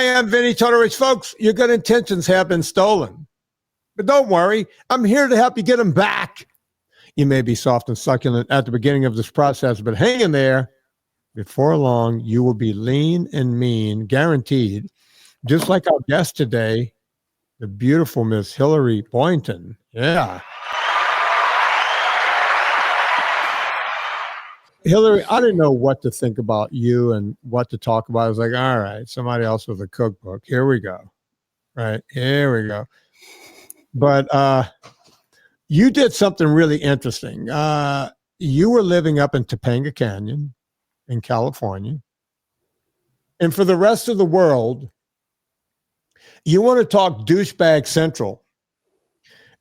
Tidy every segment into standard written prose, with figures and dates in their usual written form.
am Vinnie Tortorich. Folks, your good intentions have been stolen. But don't worry, I'm here to help you get them back. You may be soft and succulent at the beginning of this process, but hang in there. Before long, you will be lean and mean, guaranteed. Just like our guest today, the beautiful Miss Hilary Boynton. Yeah. Hilary, I didn't know what to think about you and what to talk about. I was like, all right, somebody else with a cookbook. Here we go. Right. Here we go. But you did something really interesting. You were living up in Topanga Canyon in California. And for the rest of the world, you want to talk douchebag central.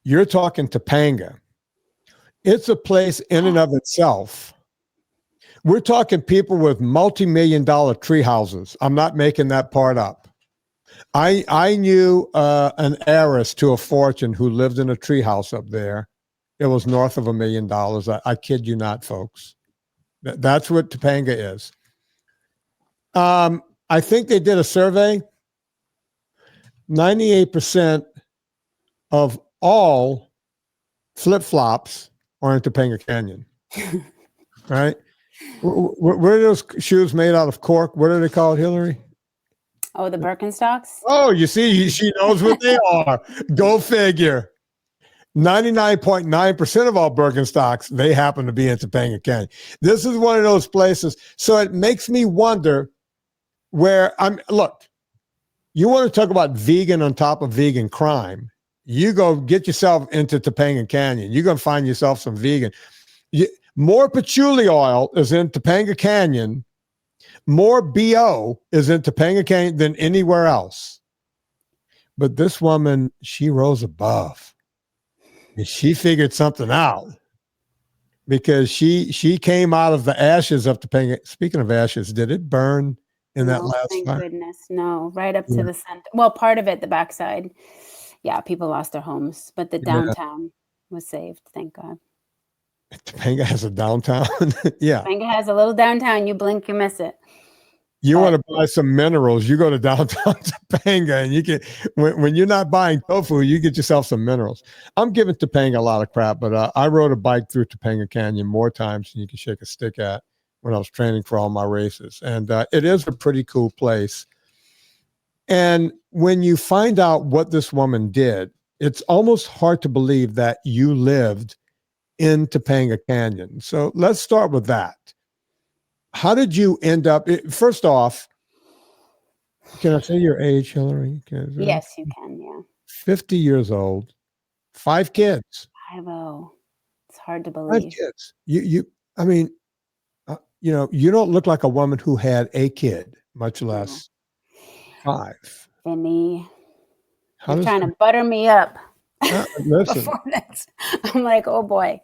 You're talking Topanga. It's a place in and of itself. We're talking people with multi-million-dollar tree houses. I'm not making that part up. I knew an heiress to a fortune who lived in a tree house up there. It was north of $1 million. I kid you not, folks. That's what Topanga is. I think they did a survey. 98% of all flip-flops are in Topanga Canyon. Right? What are those shoes made out of cork? What are they called, Hilary? Oh, the Birkenstocks? Oh, you see, she knows what they are. Go figure. 99.9% of all Birkenstocks, they happen to be in Topanga Canyon. This is one of those places. So it makes me wonder where look, you want to talk about vegan on top of vegan crime. You go get yourself into Topanga Canyon. You're going to find yourself some vegan. More patchouli oil is in Topanga Canyon. More BO is in Topanga Canyon than anywhere else. But this woman, she rose above. And she figured something out because she came out of the ashes of Topanga. Speaking of ashes, did it burn in that last thank fire? Goodness, no. Right up to the center. Well, part of it, the backside. Yeah, people lost their homes, but the downtown was saved. Thank God. Topanga has a downtown. Yeah. Topanga has a little downtown. You blink, you miss it. You want to buy some minerals, you go to downtown Topanga, and you can, when you're not buying tofu, you get yourself some minerals. I'm giving Topanga a lot of crap, but I rode a bike through Topanga Canyon more times than you can shake a stick at when I was training for all my races. And it is a pretty cool place. And when you find out what this woman did, it's almost hard to believe that you lived in Topanga Canyon. So let's start with that. How did you end up? First off, can I say your age, Hilary? Yes, you can. Yeah. 50 years old, 5 kids. 50. It's hard to believe. 5 kids. I mean, you don't look like a woman who had a kid, much less 5. Vinnie, you're trying to butter me up. Listen, I'm like, oh boy.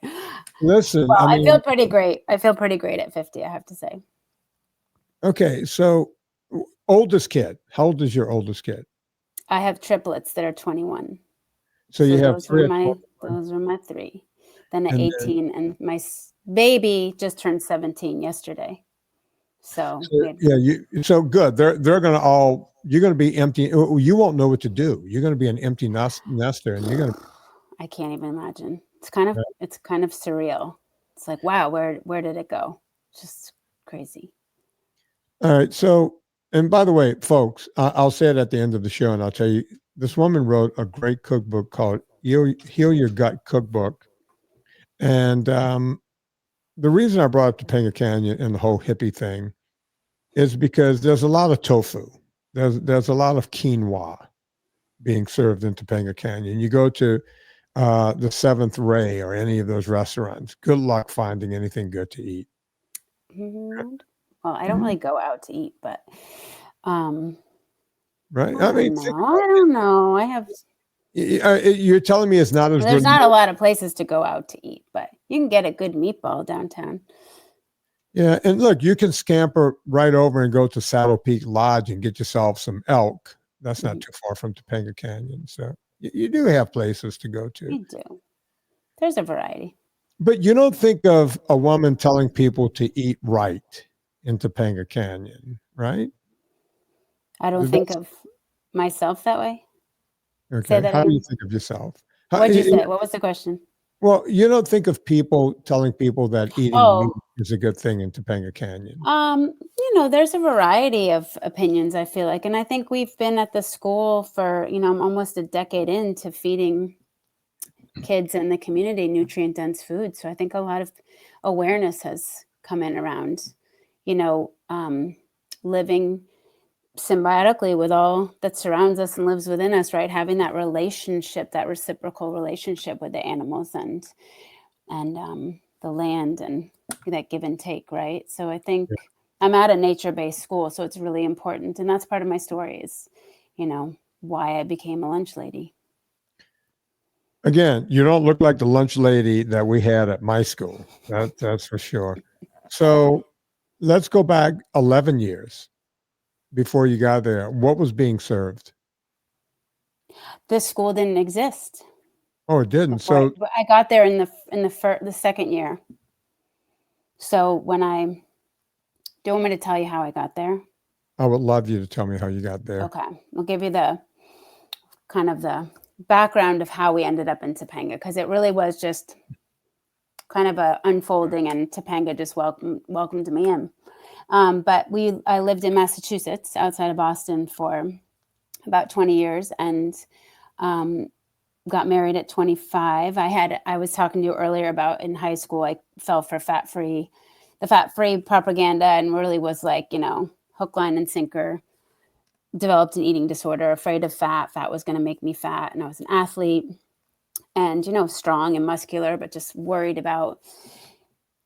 Listen, well, I feel pretty great. I feel pretty great at 50, I have to say. Okay, so oldest kid. How old is your oldest kid? I have triplets that are 21. So you have 3. Those are my 3. Then at 18, and my baby just turned 17 yesterday. So so good. They're going to all. You're going to be empty. You won't know what to do. You're going to be an empty nester, and you're going to. I can't even imagine. It's kind of surreal. It's like, wow, where did it go? Just crazy. All right. So, and by the way, folks, I'll say it at the end of the show, and I'll tell you, this woman wrote a great cookbook called Heal Your Gut Cookbook. And the reason I brought up Topanga Canyon and the whole hippie thing is because there's a lot of tofu. There's a lot of quinoa being served in Topanga Canyon. You go to the Seventh Ray or any of those restaurants, good luck finding anything good to eat. Mm-hmm. Well, I don't really go out to eat, but right. I don't know. I have. You're telling me it's not as good. There's not a lot of places to go out to eat, but you can get a good meatball downtown. Yeah, and look, you can scamper right over and go to Saddle Peak Lodge and get yourself some elk. That's not too far from Topanga Canyon, so you do have places to go to. You do. There's a variety. But you don't think of a woman telling people to eat right in Topanga Canyon, right? I don't think of myself that way. Say Okay. that How do you again. think of yourself? What'd you say? What was the question? Well, you don't think of people telling people that eating meat Oh, is a good thing in Topanga Canyon. there's a variety of opinions, I feel like. And I think we've been at the school for, almost a decade into feeding kids in the community nutrient dense food. So I think a lot of awareness has come in around, living symbiotically with all that surrounds us and lives within us, right? Having that relationship, that reciprocal relationship with the animals and the land and that give and take, right? So I think I'm at a nature-based school, so it's really important. And that's part of my story is, why I became a lunch lady. Again, you don't look like the lunch lady that we had at my school. That's for sure. So let's go back 11 years before you got there. What was being served? This school didn't exist. Oh, it didn't. So I got there in the second year. So when do you want me to tell you how I got there? I would love you to tell me how you got there. Okay. I'll give you the kind of the background of how we ended up in Topanga, because it really was just kind of a unfolding, and Topanga just welcomed me in. But I lived in Massachusetts outside of Boston for about 20 years and got married at 25. I was talking to you earlier about in high school, I fell for the fat-free propaganda and really was like, hook, line, and sinker. Developed an eating disorder, afraid of fat. Fat was going to make me fat. And I was an athlete and, strong and muscular, but just worried about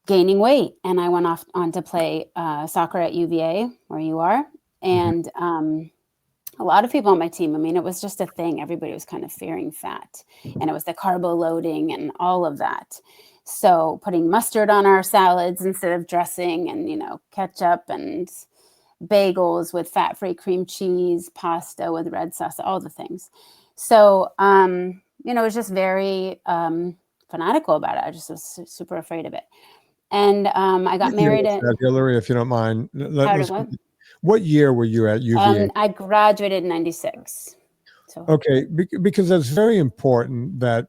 gaining weight. And I went on to play soccer at UVA, where you are. And a lot of people on my team, it was just a thing. Everybody was kind of fearing fat. And it was the carb-loading and all of that. So putting mustard on our salads instead of dressing and, ketchup and bagels with fat-free cream cheese, pasta with red sauce, all the things. So, I was just very fanatical about it. I just was super afraid of it. And I got married at Hilary, if you don't mind. What year were you at UVA? I graduated in 96. So okay, because that's very important that,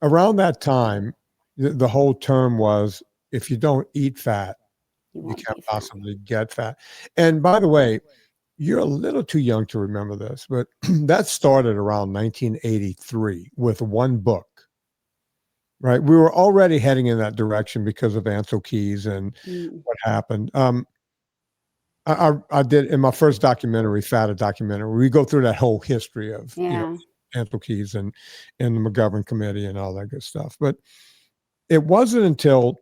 around that time, the whole term was, if you don't eat fat, you can't possibly get fat. And by the way, you're a little too young to remember this, but that started around 1983 with one book, right? We were already heading in that direction because of Ansel Keys and what happened. I did in my first documentary, Fat, a documentary. We go through that whole history of Ansel Keys and the McGovern Committee and all that good stuff. But it wasn't until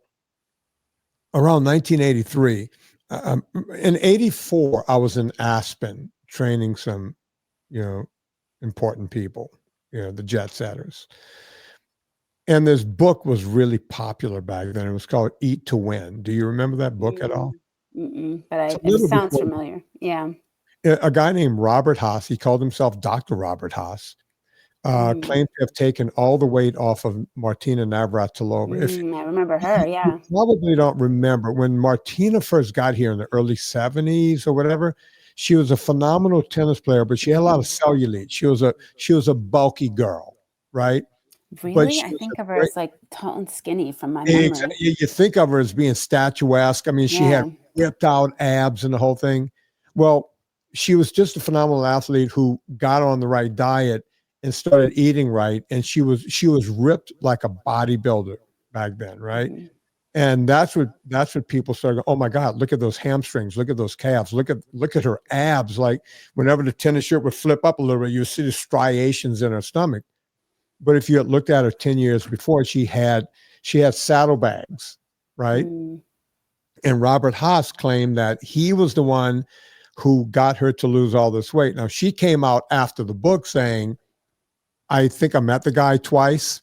around 1983. In 84, I was in Aspen training some, important people, the jet setters. And this book was really popular back then. It was called Eat to Win. Do you remember that book at all? But it sounds familiar. Yeah. A guy named Robert Haas, he called himself Dr. Robert Haas, claimed to have taken all the weight off of Martina Navratilova. I remember her, yeah. You probably don't remember when Martina first got here in the early 70s or whatever. She was a phenomenal tennis player, but she had a lot of cellulite. She was a bulky girl, right? Really? I think of her as like tall and skinny from my memory. You think of her as being statuesque. She had ripped out abs and the whole thing. Well, she was just a phenomenal athlete who got on the right diet and started eating right. And she was ripped like a bodybuilder back then, right? And that's what people started going, oh my God, look at those hamstrings, look at those calves, look at her abs. Like whenever the tennis shirt would flip up a little bit, you see the striations in her stomach. But if you had looked at her 10 years before, she had saddlebags, right? And Robert Haas claimed that he was the one who got her to lose all this weight. Now, she came out after the book saying, I think I met the guy twice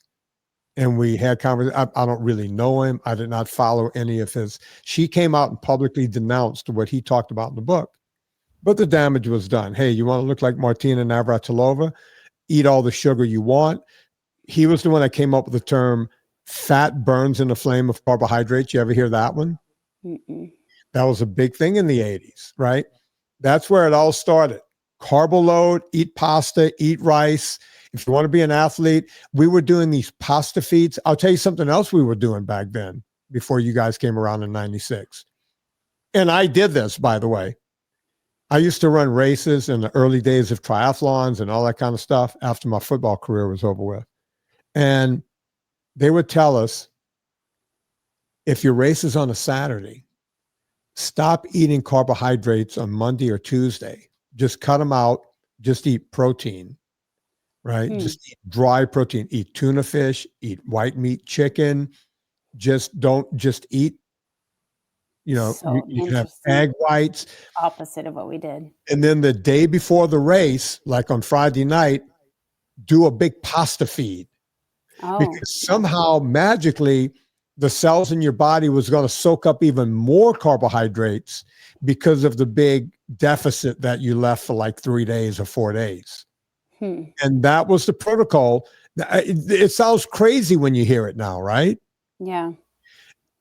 and we had conversations. I don't really know him. I did not follow any of his. She came out and publicly denounced what he talked about in the book. But the damage was done. Hey, you want to look like Martina Navratilova? Eat all the sugar you want. He was the one that came up with the term fat burns in the flame of carbohydrates. You ever hear that one? That was a big thing in the 80s, right? That's where it all started. Carb load, eat pasta, eat rice. If you want to be an athlete, we were doing these pasta feeds. I'll tell you something else we were doing back then before you guys came around in 96. And I did this, by the way. I used to run races in the early days of triathlons and all that kind of stuff after my football career was over with. And they would tell us, if your race is on a Saturday, stop eating carbohydrates on Monday or Tuesday. Just cut them out. Just eat protein, right? Just eat dry protein. Eat tuna fish, eat white meat chicken. Just eat, you can have egg whites. Opposite of what we did. And then the day before the race, like on Friday night, do a big pasta feed. Because somehow magically the cells in your body was going to soak up even more carbohydrates because of the big deficit that you left for like 3 days or 4 days. And that was the protocol. It sounds crazy when you hear it now, right? Yeah.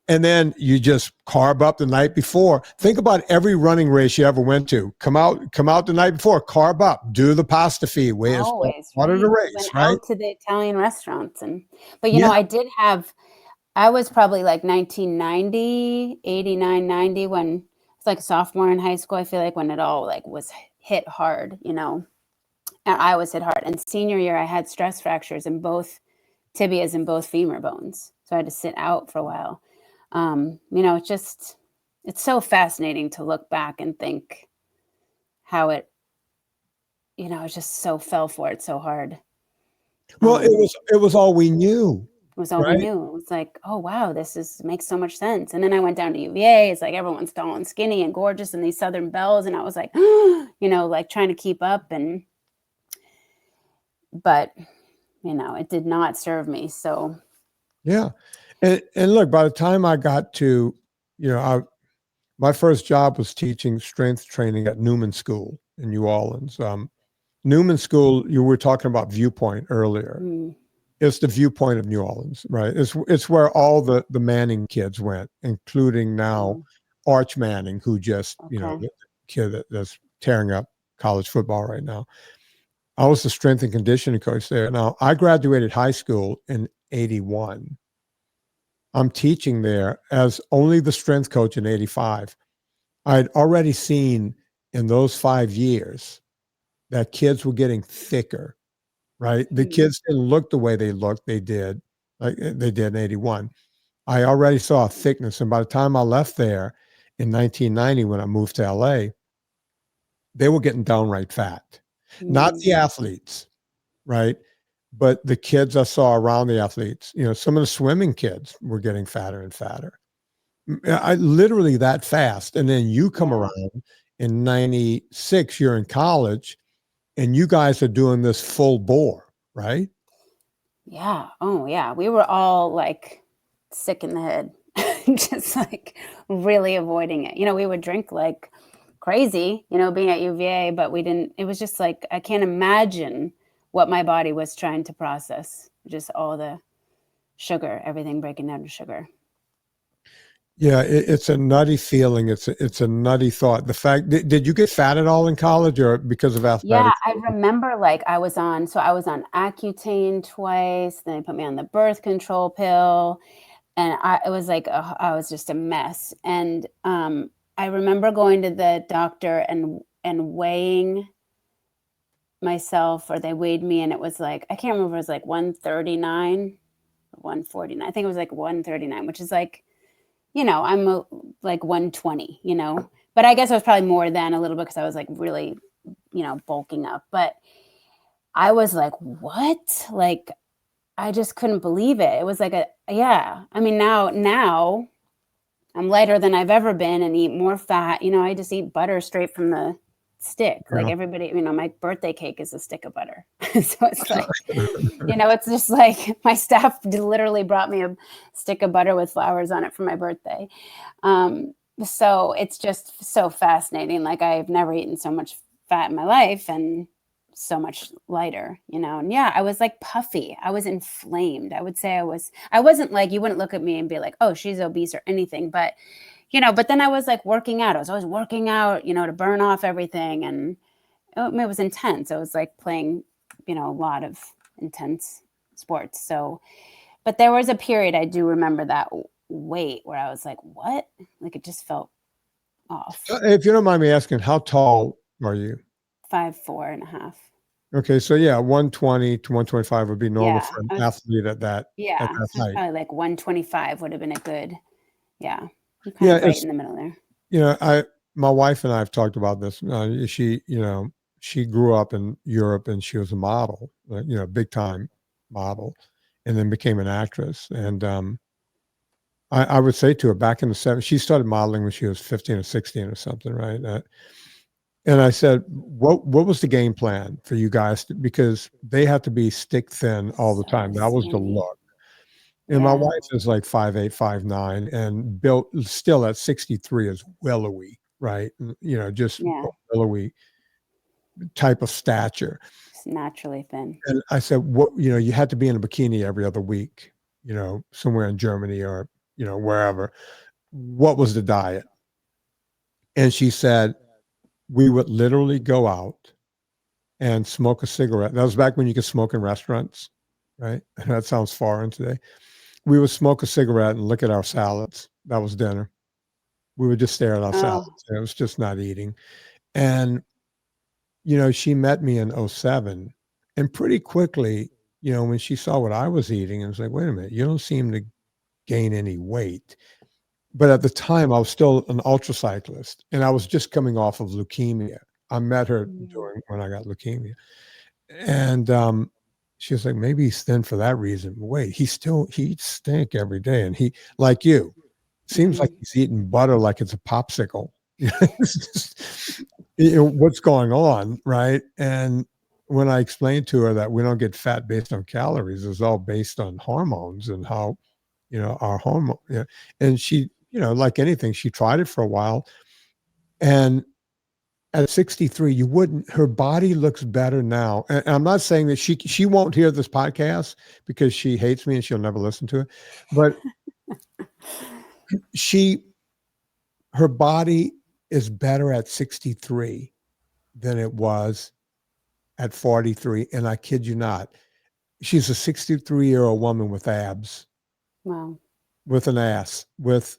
And then you just carb up the night before. Think about every running race you ever went to. Come out the night before, carb up, do the pasta feed. Always, part of the race, went right? out to the Italian restaurants. But I was probably like 1990, 89, 90 when it's like a sophomore in high school. I feel like when it all like was hit hard, and I was hit hard. And senior year, I had stress fractures in both tibias and both femur bones. So I had to sit out for a while. It's so fascinating to look back and think how it just so fell for it so hard. Well, it was all we knew. It was all we knew. It was like, oh wow, makes so much sense. And then I went down to UVA. It's like everyone's tall and skinny and gorgeous and these Southern belles, and I was like, like trying to keep up, but it did not serve me. So yeah. And look, by the time I got to, my first job was teaching strength training at Newman School in New Orleans. Newman School, you were talking about Viewpoint earlier. It's the Viewpoint of New Orleans, right? It's where all the Manning kids went, including now Arch Manning, who just, the kid that's tearing up college football right now. I was the strength and conditioning coach there. Now, I graduated high school in 81. I'm teaching there as only the strength coach in 85. I'd already seen in those 5 years that kids were getting thicker, right? The kids didn't look the way they looked. They did in 81. I already saw a thickness. And by the time I left there in 1990, when I moved to LA, they were getting downright fat. Not the athletes, right? But the kids I saw around the athletes, some of the swimming kids were getting fatter and fatter. I literally that fast. And then you come around in 96, you're in college, and you guys are doing this full bore, right? Yeah. Oh, yeah. We were all like sick in the head, just like really avoiding it. We would drink like crazy, being at UVA, but we didn't. It was just like, I can't imagine what my body was trying to process. Just all the sugar, everything breaking down to sugar. Yeah, it's a nutty feeling. It's a nutty thought. The fact, did you get fat at all in college or because of athletics? Yeah, I remember like I was on Accutane twice. Then they put me on the birth control pill, and I was just a mess. And I remember going to the doctor and weighing myself, or they weighed me, and it was like, I can't remember, it was like 139, 149. I think it was like 139, which is like, I'm like 120, but I guess I was probably more than a little bit because I was like really, bulking up. But I was like, what? Like, I just couldn't believe it. It was like I mean, now I'm lighter than I've ever been and eat more fat. I just eat butter straight from the stick. Like everybody, my birthday cake is a stick of butter. So it's like, it's just like my staff literally brought me a stick of butter with flowers on it for my birthday. So it's just so fascinating. Like I've never eaten so much fat in my life and so much lighter, and yeah, I was like puffy. I was inflamed. I would say I wasn't like, you wouldn't look at me and be like, oh, she's obese or anything, but but then I was like working out. I was always working out, to burn off everything. And it was intense. I was like playing, a lot of intense sports. So, but there was a period I do remember that weight where I was like, what? Like it just felt off. If you don't mind me asking, how tall are you? 5'4.5". Okay, so yeah, 120 to 125 would be normal for an athlete at that Yeah, at that so height. probably like 125 would have been a good, I'm Yeah, of right in the middle there. My wife and I have talked about this. She grew up in Europe and she was a model, big time model, and then became an actress. And I would say to her back in the 70s, she started modeling when she was 15 or 16 or something, right? And I said, what was the game plan for you guys? Because they have to be stick thin all the time. That was the look. And my wife is like 5'8", 5'9", and built still at 63 is willowy, right? Just willowy type of stature. It's naturally thin. And I said, you had to be in a bikini every other week, somewhere in Germany or, wherever. What was the diet? And she said, we would literally go out and smoke a cigarette. That was back when you could smoke in restaurants, right? That sounds foreign today. We would smoke a cigarette and look at our salads. That was dinner. We would just stare at our salads. It was just not eating. And, she met me in 2007. And pretty quickly, when she saw what I was eating, it was like, wait a minute, you don't seem to gain any weight. But at the time, I was still an ultra cyclist, and I was just coming off of leukemia. I met her when I got leukemia. And she was like, maybe he's thin for that reason. Wait, he eats steak every day. And he, like you, seems like he's eating butter like it's a popsicle. What's going on, right? And when I explained to her that we don't get fat based on calories, it's all based on hormones and how, our hormone. And she, like anything, she tried it for a while. And at 63, her body looks better now. And I'm not saying that she won't hear this podcast because she hates me and she'll never listen to it. But her body is better at 63 than it was at 43. And I kid you not, she's a 63-year-old woman with abs. Wow. With an ass, with,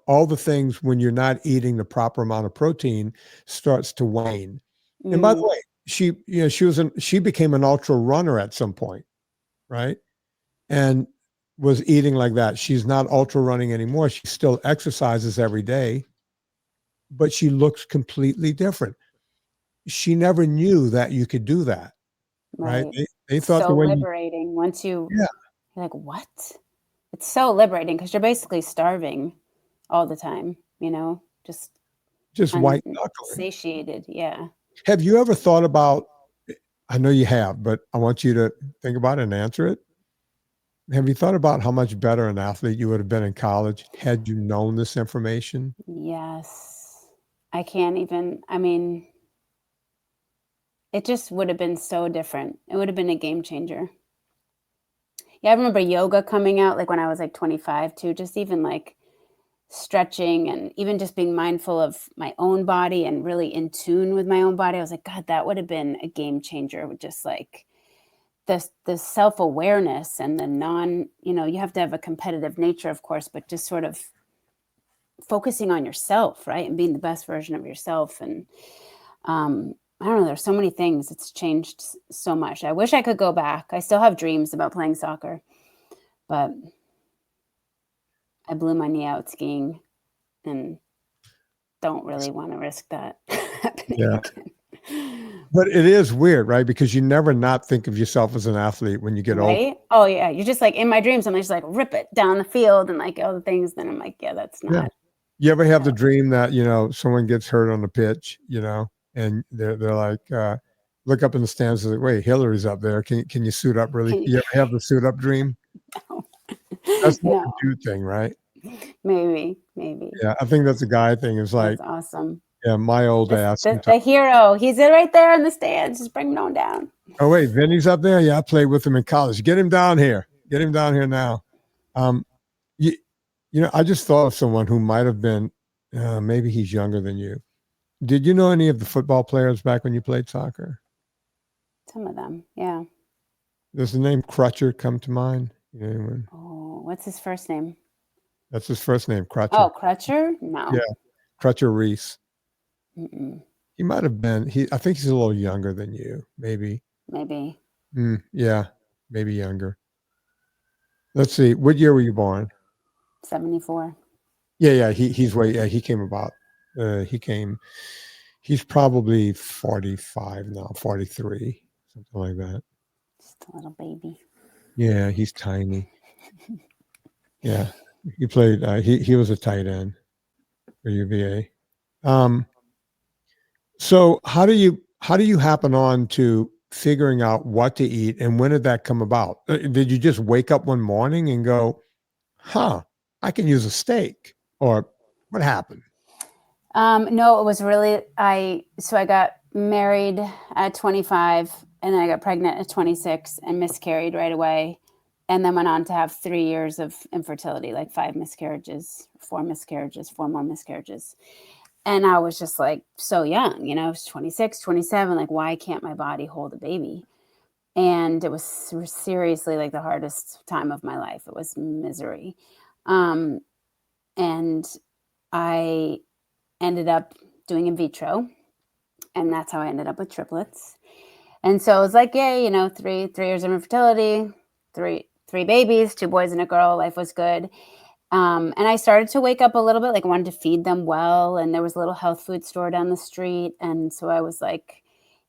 all the things when you're not eating the proper amount of protein starts to wane. And by the way, she became an ultra runner at some point, right? And was eating like that. She's not ultra running anymore. She still exercises every day, but she looks completely different. She never knew that you could do that, right? They thought so liberating once you're like, what? It's so liberating because you're basically starving all the time, just white-knuckling. Satiated, yeah. Have you ever thought about, I know you have, but I want you to think about it and answer it. Have you thought about how much better an athlete you would have been in college had you known this information? Yes. I can't even, it just would have been so different. It would have been a game changer. Yeah, I remember yoga coming out like when I was like 25 too, just even like stretching and even just being mindful of my own body and really in tune with my own body. I was like, God, that would have been a game changer with just like the self-awareness and the you have to have a competitive nature, of course, but just sort of focusing on yourself, right? And being the best version of yourself. And I don't know, there's so many things. It's changed so much. I wish I could go back. I still have dreams about playing soccer, but I blew my knee out skiing and don't really want to risk that happening again. But it is weird, right? Because you never not think of yourself as an athlete when you get old. Oh yeah. You're just like in my dreams, I'm just like rip it down the field and like all the things. Then I'm like, yeah, that's not. Yeah. You ever have the dream that, someone gets hurt on the pitch, and they're like, look up in the stands and like, wait, Hilary's up there. Can you suit up really? You ever have the suit up dream? No. That's not a dude thing, right? Maybe. Yeah, I think that's a guy thing. It's like, that's awesome. Yeah, my old ass. The hero. He's right there in the stands. Just bring him on down. Oh, wait, Vinny's up there? Yeah, I played with him in college. Get him down here. Get him down here now. I just thought of someone who might have been Maybe he's younger than you. Did you know any of the football players back when you played soccer? Some of them, yeah. Does the name Crutcher come to mind? You know anyone? Oh, what's his first name? That's his first name, Crutcher. Oh, Crutcher? No. Yeah, Crutcher Reese. Mm-mm. He might have been. I think he's a little younger than you, maybe. Maybe. Yeah, maybe younger. Let's see. What year were you born? 74. Yeah. He's way. Yeah, he came about. He came. He's probably 45 now, 43, something like that. Just a little baby. Yeah, he's tiny. Yeah, he played. He was a tight end for UVA. So how do you happen on to figuring out what to eat, and when did that come about? Did you just wake up one morning and go, "Huh, I can use a steak," or what happened? No, it was really I got married at 25, and then I got pregnant at 26 and miscarried right away, and then went on to have 3 years of infertility, like 5 miscarriages, 4 miscarriages, 4 more miscarriages. And I was just like so young, you know, I was 26, 27, like why can't my body hold a baby? And it was seriously like the hardest time of my life. It was misery. And I ended up doing in vitro, and that's how I ended up with triplets. And so it was like, yay, you know, three years of infertility, three babies, 2 boys and a girl. Life was good. And I started to wake up a little bit, like I wanted to feed them well. And there was a little health food store down the street. And so I was like,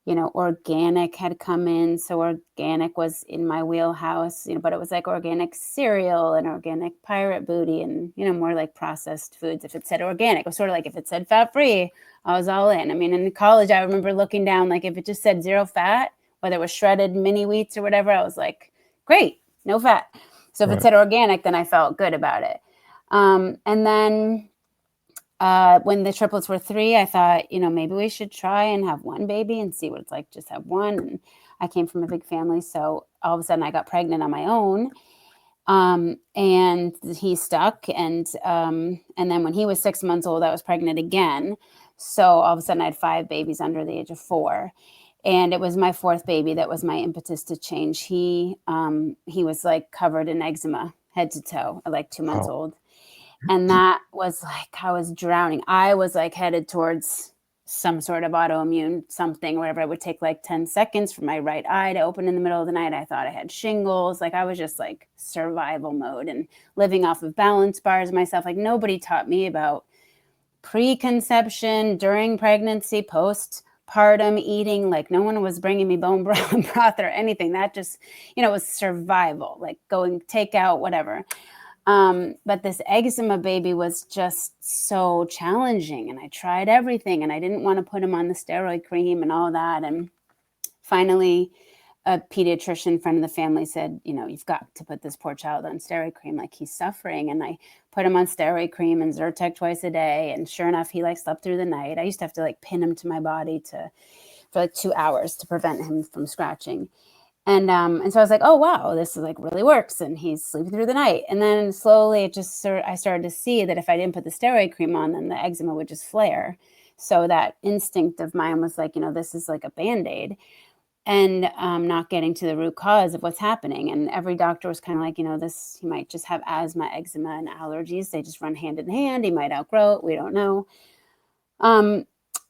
you know, organic had come in. So organic was in my wheelhouse, you know, but it was like organic cereal and organic pirate booty and, you know, more like processed foods. If it said organic, it was sort of like if it said fat free, I was all in. I mean, in college, I remember looking down, like if it just said 0 fat, whether it was shredded mini wheats or whatever, I was like, great, no fat. So if it said organic, then I felt good about it. And then when the triplets were 3, I thought, you know, maybe we should try and have 1 baby and see what it's like, just have 1. And I came from a big family. So all of a sudden I got pregnant on my own. And he stuck. And then when he was 6 months old, I was pregnant again. So all of a sudden I had 5 babies under the age of 4. And it was my 4th baby that was my impetus to change. He was like covered in eczema head to toe at like 2 months old. And that was like, I was drowning. I was like headed towards some sort of autoimmune something, whatever. It would take like 10 seconds for my right eye to open in the middle of the night. I thought I had shingles. Like I was just like survival mode and living off of balance bars myself. Like nobody taught me about preconception, during pregnancy, postpartum eating. Like no one was bringing me bone broth or anything. That just, you know, was survival, like going takeout, whatever. But this eczema baby was just so challenging, and I tried everything, and I didn't want to put him on the steroid cream and all that. And finally, a pediatrician friend of the family said, you know, you've got to put this poor child on steroid cream. Like he's suffering. And I put him on steroid cream and Zyrtec twice a day. And sure enough, he like slept through the night. I used to have to like pin him to my body for like 2 hours to prevent him from scratching. And so I was like, oh, wow, this is like really works. And he's sleeping through the night. And then slowly I started to see that if I didn't put the steroid cream on, then the eczema would just flare. So that instinct of mine was like, you know, this is like a Band-Aid, and not getting to the root cause of what's happening. And every doctor was kind of like, you know, he might just have asthma, eczema, and allergies. They just run hand in hand. He might outgrow it. We don't know.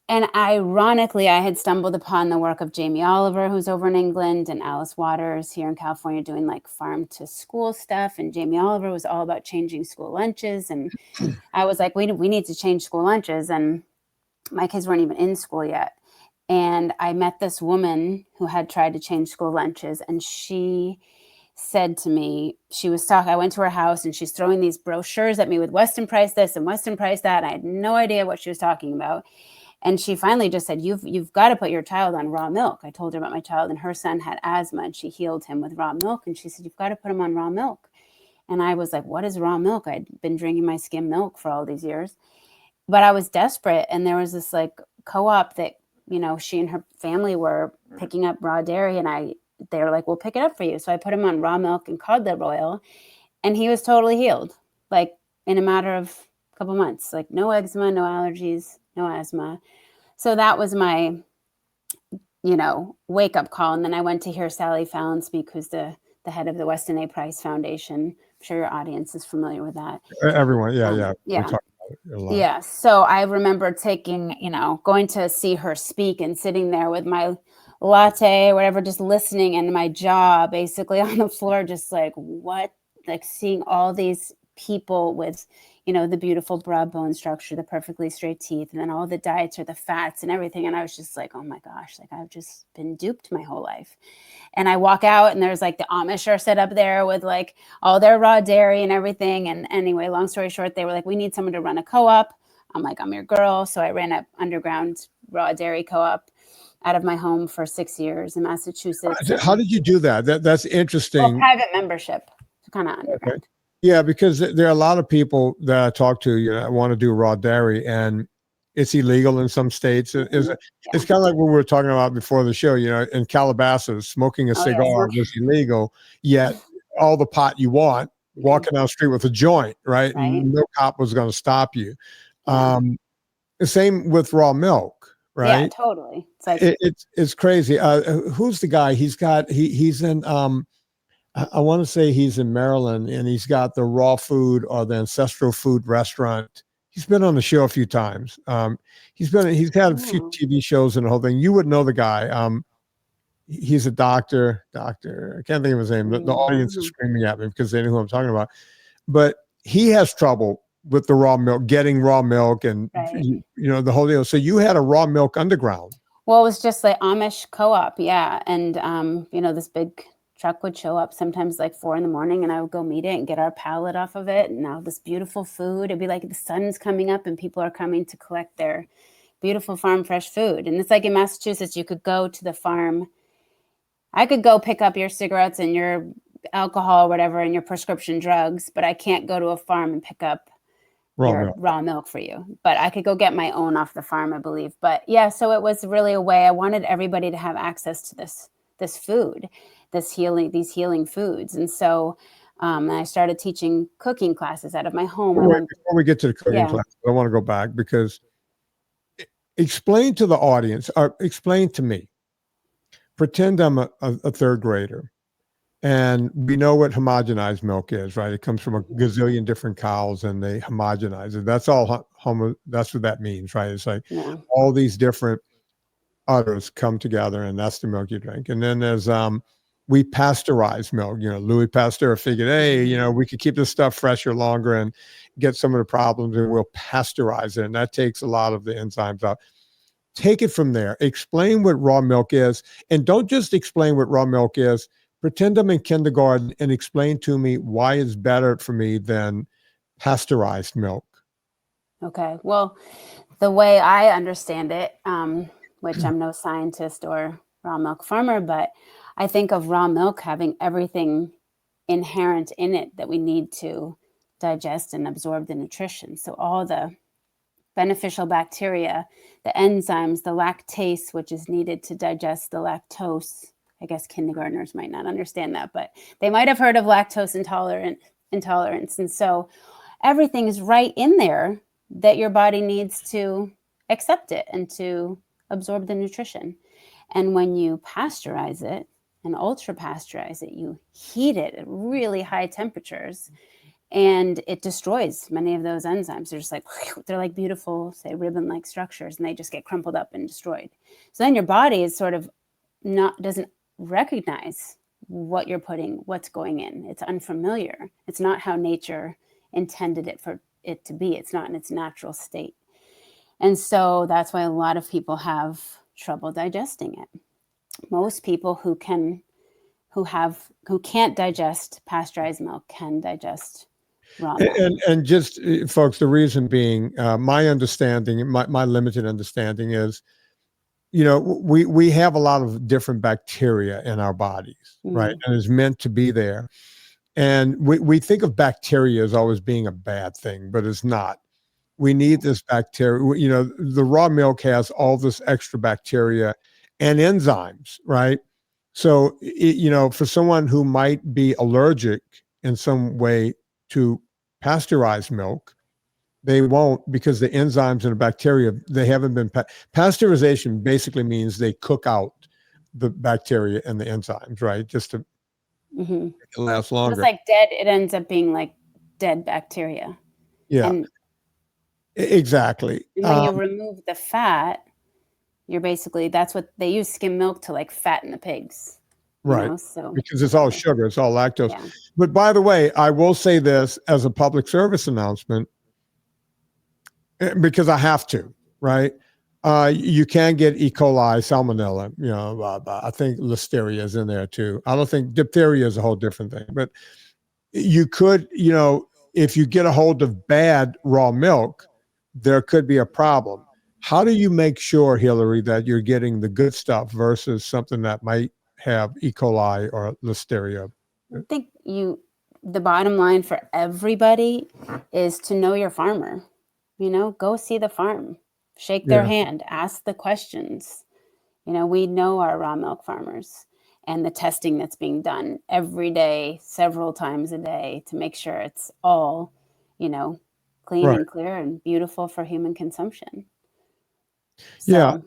And ironically, I had stumbled upon the work of Jamie Oliver, who's over in England, and Alice Waters here in California doing like farm to school stuff. And Jamie Oliver was all about changing school lunches. And I was like, we need to change school lunches. And my kids weren't even in school yet. And I met this woman who had tried to change school lunches. And she said to me, I went to her house and she's throwing these brochures at me with Weston Price this and Weston Price that. And I had no idea what she was talking about. And she finally just said, you've got to put your child on raw milk. I told her about my child, and her son had asthma, and she healed him with raw milk. And she said, you've got to put him on raw milk. And I was like, what is raw milk? I'd been drinking my skim milk for all these years, but I was desperate. And there was this like co-op that, you know, she and her family were picking up raw dairy, and they were like, we'll pick it up for you. So I put him on raw milk and cod liver oil, and he was totally healed, like in a matter of couple months, like no eczema, no allergies, no asthma. So that was my, wake up call. And then I went to hear Sally Fallon speak, who's the head of the Weston A. Price Foundation. I'm sure your audience is familiar with that. Everyone. Yeah. Yeah. We talk about it a lot. Yeah. So I remember going to see her speak and sitting there with my latte or whatever, just listening, and my jaw basically on the floor, just like, what, like seeing all these people with, the beautiful broad bone structure, the perfectly straight teeth, and then all the diets or the fats and everything. And I was just like, oh my gosh, like I've just been duped my whole life. And I walk out and there's like the Amish are set up there with like all their raw dairy and everything. And anyway, long story short, they were like, we need someone to run a co-op. I'm like, I'm your girl. So I ran an underground raw dairy co-op out of my home for 6 years in Massachusetts. How did you do that? That's interesting. Well, private membership, kind of underground. Okay. Yeah, because there are a lot of people that I talk to, want to do raw dairy, and it's illegal in some states. It's kind of like what we were talking about before the show. In Calabasas, smoking a cigar was illegal, yet all the pot you want, walking down the street with a joint, right? And no cop was going to stop you. The same with raw milk, right? Yeah, totally. It's like it's crazy. Who's the guy? He's in. I want to say he's in Maryland, and he's got the raw food or the ancestral food restaurant. He's been on the show a few times. He's had a few TV shows and the whole thing. You would know the guy. He's a doctor. I can't think of his name. The audience is screaming at me because they know who I'm talking about. But he has trouble with the raw milk, getting raw milk, and the whole deal. So you had a raw milk underground. Well, it was just like Amish co-op, yeah, and this big truck would show up sometimes like 4 a.m, and I would go meet it and get our pallet off of it. And now this beautiful food, it'd be like the sun's coming up and people are coming to collect their beautiful farm fresh food. And it's like in Massachusetts, you could go to the farm. I could go pick up your cigarettes and your alcohol or whatever and your prescription drugs, but I can't go to a farm and pick up raw milk for you. But I could go get my own off the farm, I believe. But yeah, so it was really a way. I wanted everybody to have access to this food, these healing foods. And so I started teaching cooking classes out of my home. Before we get to the cooking class, I want to go back because explain to the audience, or explain to me, pretend I'm a third grader and we know what homogenized milk is, right? It comes from a gazillion different cows and they homogenize it. That's all that's what that means, right? It's like all these different udders come together and that's the milk you drink. And then there's we pasteurize milk. Louis Pasteur figured, hey, we could keep this stuff fresher longer and get some of the problems, and we'll pasteurize it. And that takes a lot of the enzymes out. Take it from there. Explain what raw milk is. And don't just explain what raw milk is. Pretend I'm in kindergarten and explain to me why it's better for me than pasteurized milk. Okay. Well, the way I understand it, which I'm no scientist or raw milk farmer, but I think of raw milk having everything inherent in it that we need to digest and absorb the nutrition. So all the beneficial bacteria, the enzymes, the lactase, which is needed to digest the lactose. I guess kindergartners might not understand that, but they might have heard of lactose intolerance. And so everything is right in there that your body needs to accept it and to absorb the nutrition. And when you pasteurize it and ultra pasteurize it, you heat it at really high temperatures and it destroys many of those enzymes. They're like beautiful, say, ribbon-like structures, and they just get crumpled up and destroyed. So then your body is sort of doesn't recognize what you're putting, what's going in. It's unfamiliar. It's not how nature intended it for it to be. It's not in its natural state. And so that's why a lot of people have trouble digesting it. Most people who can't digest pasteurized milk can digest raw milk. And just folks, the reason being, my understanding, my limited understanding is, we have a lot of different bacteria in our bodies, right? And it's meant to be there. And we think of bacteria as always being a bad thing, but it's not. We need this bacteria. The raw milk has all this extra bacteria and enzymes, right? So, for someone who might be allergic in some way to pasteurized milk, They won't, because the enzymes and the bacteria, they haven't been pasteurization basically means they cook out the bacteria and the enzymes, right? Just to make it last longer. It's like dead. It ends up being like dead bacteria. Yeah, and exactly. when you remove the fat, you're basically, that's what they use skim milk to like fatten the pigs. Right. So because it's all sugar, it's all lactose. Yeah. But by the way, I will say this as a public service announcement, because I have to, right? You can get E. coli, salmonella, I think listeria is in there too. I don't think diphtheria is a whole different thing, but you could, if you get a hold of bad raw milk, there could be a problem. How do you make sure, Hilary, that you're getting the good stuff versus something that might have E. coli or listeria? I think the bottom line for everybody is to know your farmer. Go see the farm, shake their hand, ask the questions. We know our raw milk farmers and the testing that's being done every day, several times a day, to make sure it's all, clean and clear and beautiful for human consumption. So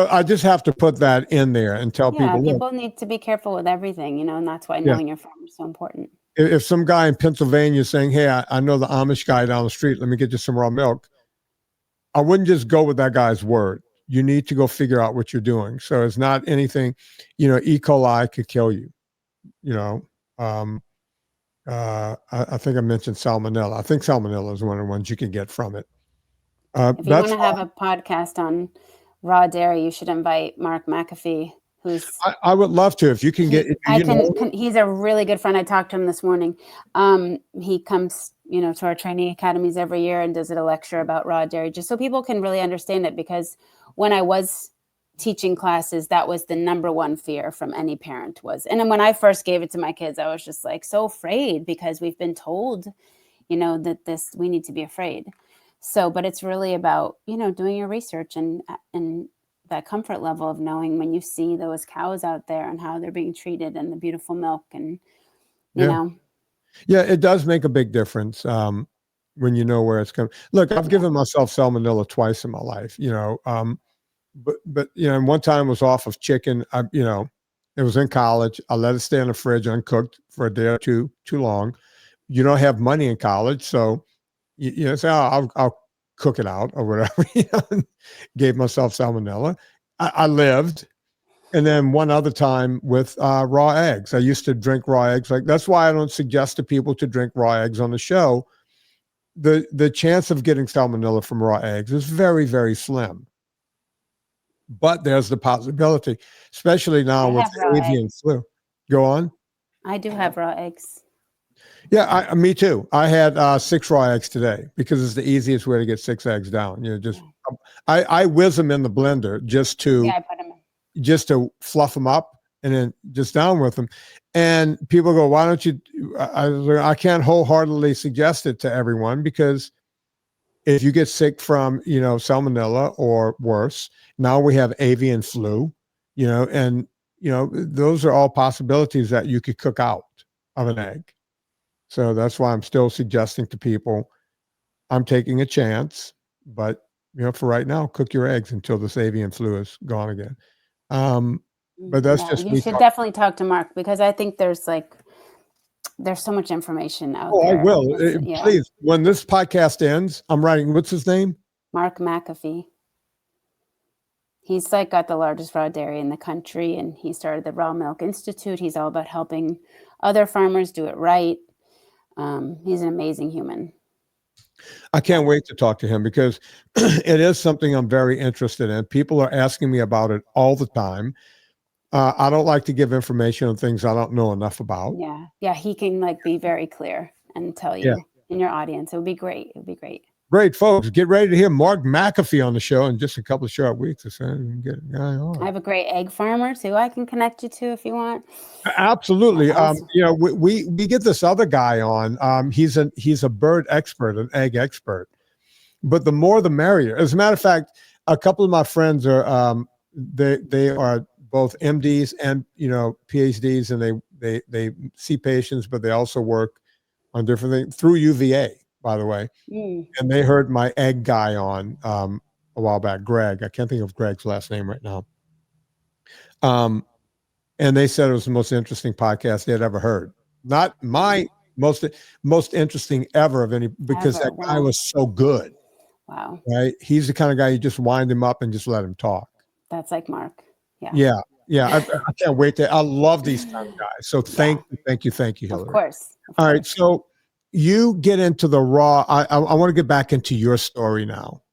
I just have to put that in there and tell people. People need to be careful with everything, and that's why knowing your farm is so important. If some guy in Pennsylvania is saying, hey, I know the Amish guy down the street, let me get you some raw milk, I wouldn't just go with that guy's word. You need to go figure out what you're doing. So it's not anything, E. coli could kill you. I think I mentioned salmonella. I think salmonella is one of the ones you can get from it. If you want to have a podcast on raw dairy, you should invite Mark McAfee, who's... I would love to. If you can get... He's a really good friend. I talked to him this morning. He comes, to our training academies every year and does a lecture about raw dairy, just so people can really understand it. Because when I was teaching classes, that was the number one fear from any parent was. And then when I first gave it to my kids, I was just like so afraid, because we've been told, that we need to be afraid. So, but it's really about, doing your research and that comfort level of knowing when you see those cows out there and how they're being treated and the beautiful milk and, you know. Yeah, it does make a big difference when you know where it's coming. Look, I've given myself salmonella twice in my life, but and one time was off of chicken. It was in college. I let it stay in the fridge uncooked for a day or two too long. You don't have money in college, so say, I'll cook it out or whatever. Gave myself salmonella. I lived. And then one other time with raw eggs. I used to drink raw eggs. That's why I don't suggest to people to drink raw eggs on the show. The chance of getting salmonella from raw eggs is very, very slim. But there's the possibility, especially now with avian flu. Go on. I do have raw eggs. Yeah, me too. I had 6 raw eggs today because it's the easiest way to get 6 eggs down. I whiz them in the blender just to fluff them up and then just down with them. And people go, why don't you? I can't wholeheartedly suggest it to everyone, because if you get sick from, salmonella or worse, now we have avian flu, and, those are all possibilities that you could cook out of an egg. So that's why I'm still suggesting to people, I'm taking a chance, but, for right now, cook your eggs until this avian flu is gone again. But that's just you should definitely talk to Mark, because I think there's so much information out there. I will. Please, when this podcast ends, I'm writing, what's his name? Mark McAfee. He's got the largest raw dairy in the country, and he started the Raw Milk Institute. He's all about helping other farmers do it right. He's an amazing human. I can't wait to talk to him, because it is something I'm very interested in. People are asking me about it all the time. I don't like to give information on things I don't know enough about. Yeah. He can be very clear and tell you in your audience. It would be great. Great, folks. Get ready to hear Mark McAfee on the show in just a couple of short weeks. I have a great egg farmer too. I can connect you to if you want. Absolutely. We get this other guy on. He's a bird expert, an egg expert. But the more the merrier. As a matter of fact, a couple of my friends are they are both MDs and PhDs, and they see patients, but they also work on different things through UVA. by the way. Mm. And they heard my egg guy on a while back, Greg. I can't think of Greg's last name right now. And they said it was the most interesting podcast they had ever heard. Not my most interesting ever of any, because Ever. that guy Wow. was so good. Wow. Right? He's the kind of guy you just wind him up and just let him talk. That's like Mark. Yeah. Yeah. Yeah. I can't wait to. I love these kind of guys. So thank you, Hilary. Of course. All right. So you get into the raw. I want to get back into your story now.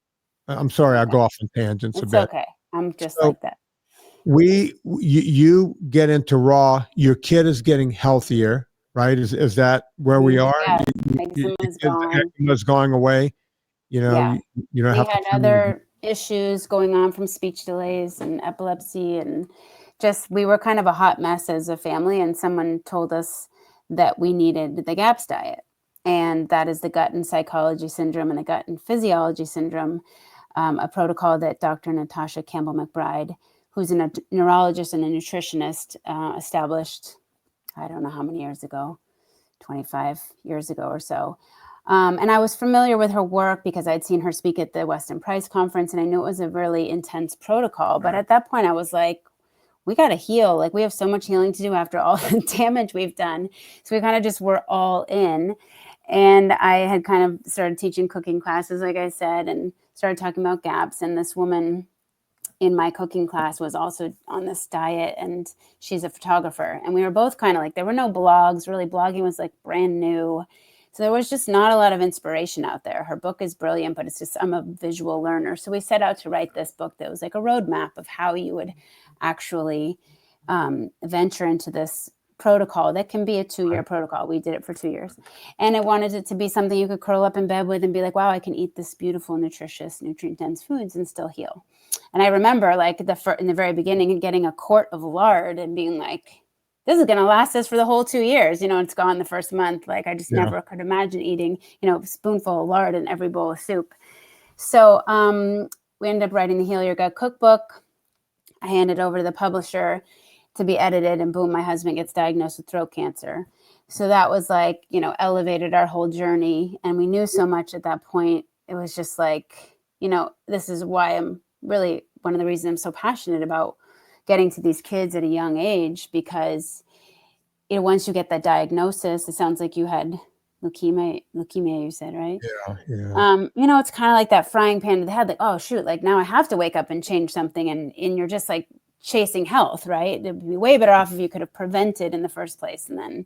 I'm sorry, I go off on tangents a It's bit. okay. I'm just like that. You get into raw. Your kid is getting healthier, right? Is that where we are? Yeah. Eczema's going away. You know, yeah. you don't We have had to. other issues going on from speech delays and epilepsy, and just we were kind of a hot mess as a family. And someone told us that we needed the GAPS diet, and that is the gut and psychology syndrome and the gut and physiology syndrome, a protocol that Dr. Natasha Campbell McBride, who's a neurologist and a nutritionist, established, I don't know how many years ago, 25 years ago or so. And I was familiar with her work because I'd seen her speak at the Weston Price conference, and I knew it was a really intense protocol. But at that point, I was like, we got to heal. Like, we have so much healing to do after all the damage we've done. So we kind of just were all in. And I had kind of started teaching cooking classes, like I said, and started talking about GAPS. And this woman in my cooking class was also on this diet, and she's a photographer. And we were both kind of like, there were no blogs. Really, blogging was like brand new. So there was just not a lot of inspiration out there. Her book is brilliant, but it's just, I'm a visual learner. So we set out to write this book that was like a roadmap of how you would actually venture into this protocol that can be a 2-year protocol. We did it for 2 years. And I wanted it to be something you could curl up in bed with and be like, wow, I can eat this beautiful, nutritious, nutrient-dense foods and still heal. And I remember like in the very beginning getting a quart of lard and being like, this is going to last us for the whole 2 years. You know, it's gone the first month. Like, I just never could imagine eating, a spoonful of lard in every bowl of soup. So we ended up writing the Heal Your Gut cookbook. I handed over to the publisher to be edited, and boom, my husband gets diagnosed with throat cancer. So that was like, elevated our whole journey. And we knew so much at that point. It was just like, this is why I'm really one of the reasons I'm so passionate about getting to these kids at a young age, because once you get that diagnosis, it sounds like you had leukemia, you said, right? Yeah. It's kind of like that frying pan to the head, like, oh shoot, like now I have to wake up and change something, and you're just like chasing health, right? It'd be way better off if you could have prevented in the first place and then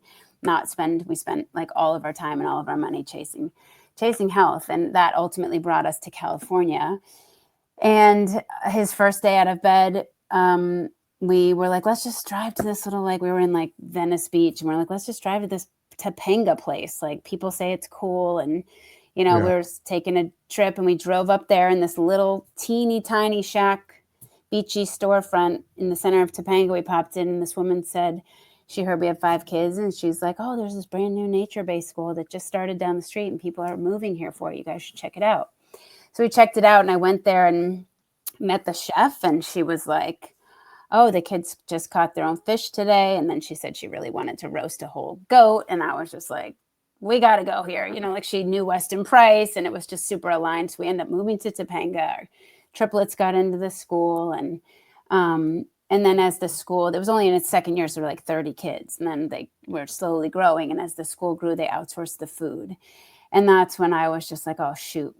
we spent like all of our time and all of our money chasing health. And that ultimately brought us to California. And his first day out of bed, we were like, let's just drive to this little, like, we were in like Venice Beach, and we're like, let's just drive to this Topanga place. Like, people say it's cool. And, we were taking a trip, and we drove up there in this little teeny tiny shack, beachy storefront in the center of Topanga. We popped in, and this woman said, she heard we have 5 kids, and she's like, oh, there's this brand new nature-based school that just started down the street, and people are moving here for it. You guys should check it out. So we checked it out, and I went there and met the chef, and she was like, oh, the kids just caught their own fish today. And then she said she really wanted to roast a whole goat. And I was just like, we got to go here. Like, she knew Weston Price, and it was just super aligned. So we ended up moving to Topanga. Our triplets got into the school. And then as the school, it was only in its second year, so there were like 30 kids. And then they were slowly growing. And as the school grew, they outsourced the food. And that's when I was just like, oh, shoot,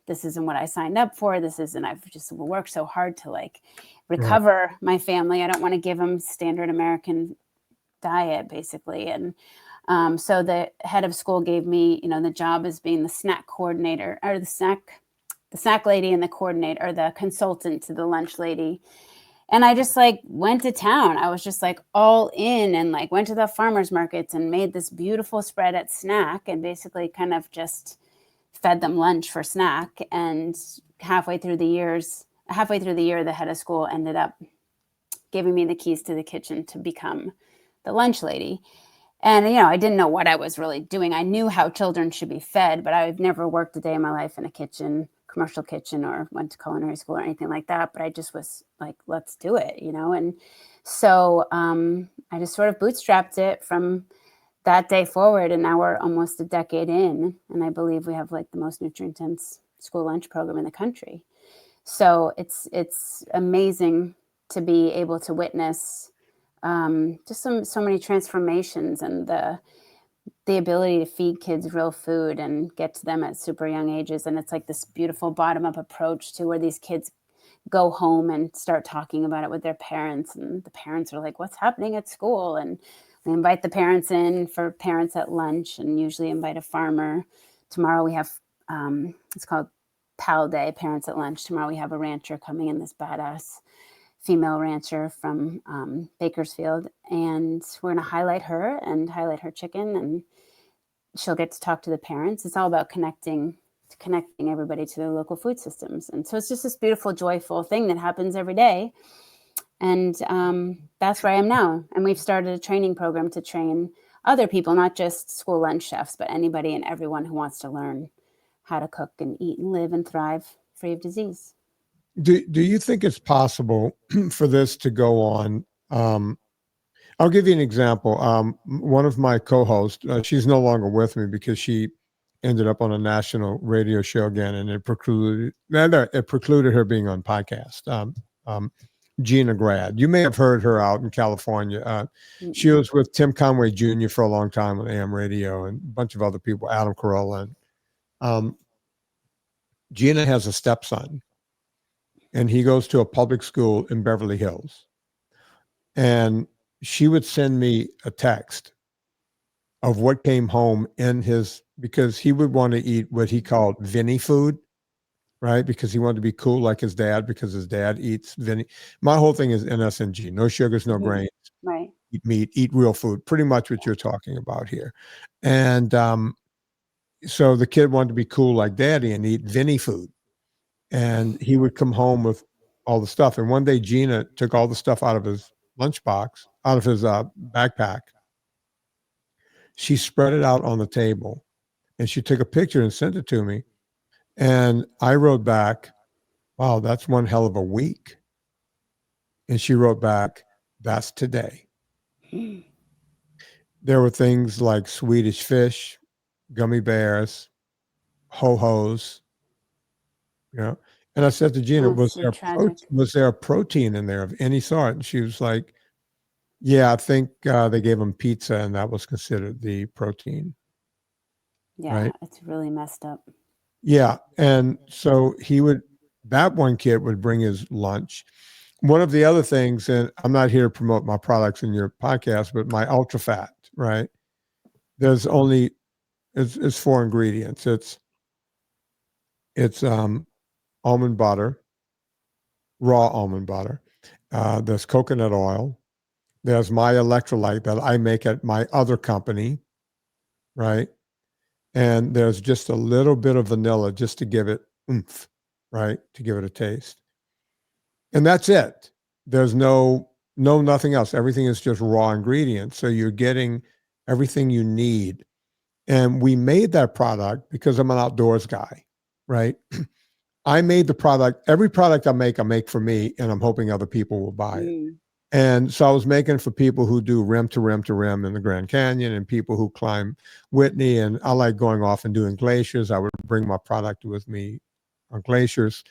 this isn't what I signed up for. I've just worked so hard to like recover my family. I don't want to give them standard American diet, basically. And so the head of school gave me, the job as being the snack coordinator, or the snack lady, and the coordinator, or the consultant to the lunch lady. And I just like went to town. I was just like all in, and like went to the farmers markets and made this beautiful spread at snack, and basically kind of just fed them lunch for snack. And halfway through the year, the head of school ended up giving me the keys to the kitchen to become the lunch lady. And, I didn't know what I was really doing. I knew how children should be fed, but I've never worked a day in my life in a commercial kitchen, or went to culinary school or anything like that. But I just was like, let's do it, And so I just sort of bootstrapped it from that day forward, and now we're almost a decade in, and I believe we have like the most nutrient-dense school lunch program in the country. So it's amazing to be able to witness just so many transformations, and the ability to feed kids real food and get to them at super young ages. And it's like this beautiful bottom-up approach to where these kids go home and start talking about it with their parents, and the parents are like, what's happening at school? And we invite the parents in for parents at lunch, and usually invite a farmer. Tomorrow we have it's called Pal Day, Parents at Lunch. Tomorrow we have a rancher coming in, this badass female rancher from Bakersfield, and we're going to highlight her and highlight her chicken, and she'll get to talk to the parents. It's all about connecting everybody to their local food systems. And so it's just this beautiful, joyful thing that happens every day. And that's where I am now. And we've started a training program to train other people, not just school lunch chefs, but anybody and everyone who wants to learn how to cook and eat and live and thrive free of disease. Do you think it's possible for this to go on? I'll give you an example. One of my co-hosts, she's no longer with me because she ended up on a national radio show again, and it precluded her being on podcast. Gina Grad, you may have heard her out in California. She was with Tim Conway Jr. for a long time on AM radio, and a bunch of other people, Adam Carolla. Gina has a stepson, and he goes to a public school in Beverly Hills. And she would send me a text of what came home in his, because he would want to eat what he called Vinnie food, right? Because he wanted to be cool like his dad, because his dad eats Vinnie. My whole thing is NSNG, no sugars, no grains, right? Eat meat, eat real food, pretty much what you're talking about here. And so the kid wanted to be cool like daddy and eat Vinnie food. And he would come home with all the stuff. And one day Gina took all the stuff out of his lunchbox, out of his backpack. She spread it out on the table, and she took a picture and sent it to me. And I wrote back, wow, that's one hell of a week. And she wrote back, that's today. There were things like Swedish fish, gummy bears, ho-hos, you know. And I said to Gina, was there a protein in there of any sort? And she was like, yeah, I think they gave him pizza, and that was considered the protein. Yeah, right? It's really messed up. Yeah. And so that one kid would bring his lunch. One of the other things, and I'm not here to promote my products in your podcast, but my ultra fat, right? There's only, it's 4 ingredients. It's almond butter, raw almond butter. There's coconut oil. There's my electrolyte that I make at my other company, right? And there's just a little bit of vanilla just to give it oomph, right? To give it a taste. And that's it. There's nothing else. Everything is just raw ingredients. So you're getting everything you need. And we made that product because I'm an outdoors guy, right? I made the product. Every product I make for me, and I'm hoping other people will buy it. And so I was making it for people who do rim to rim to rim in the Grand Canyon, and people who climb Whitney. And I like going off and doing glaciers. I would bring my product with me on glaciers.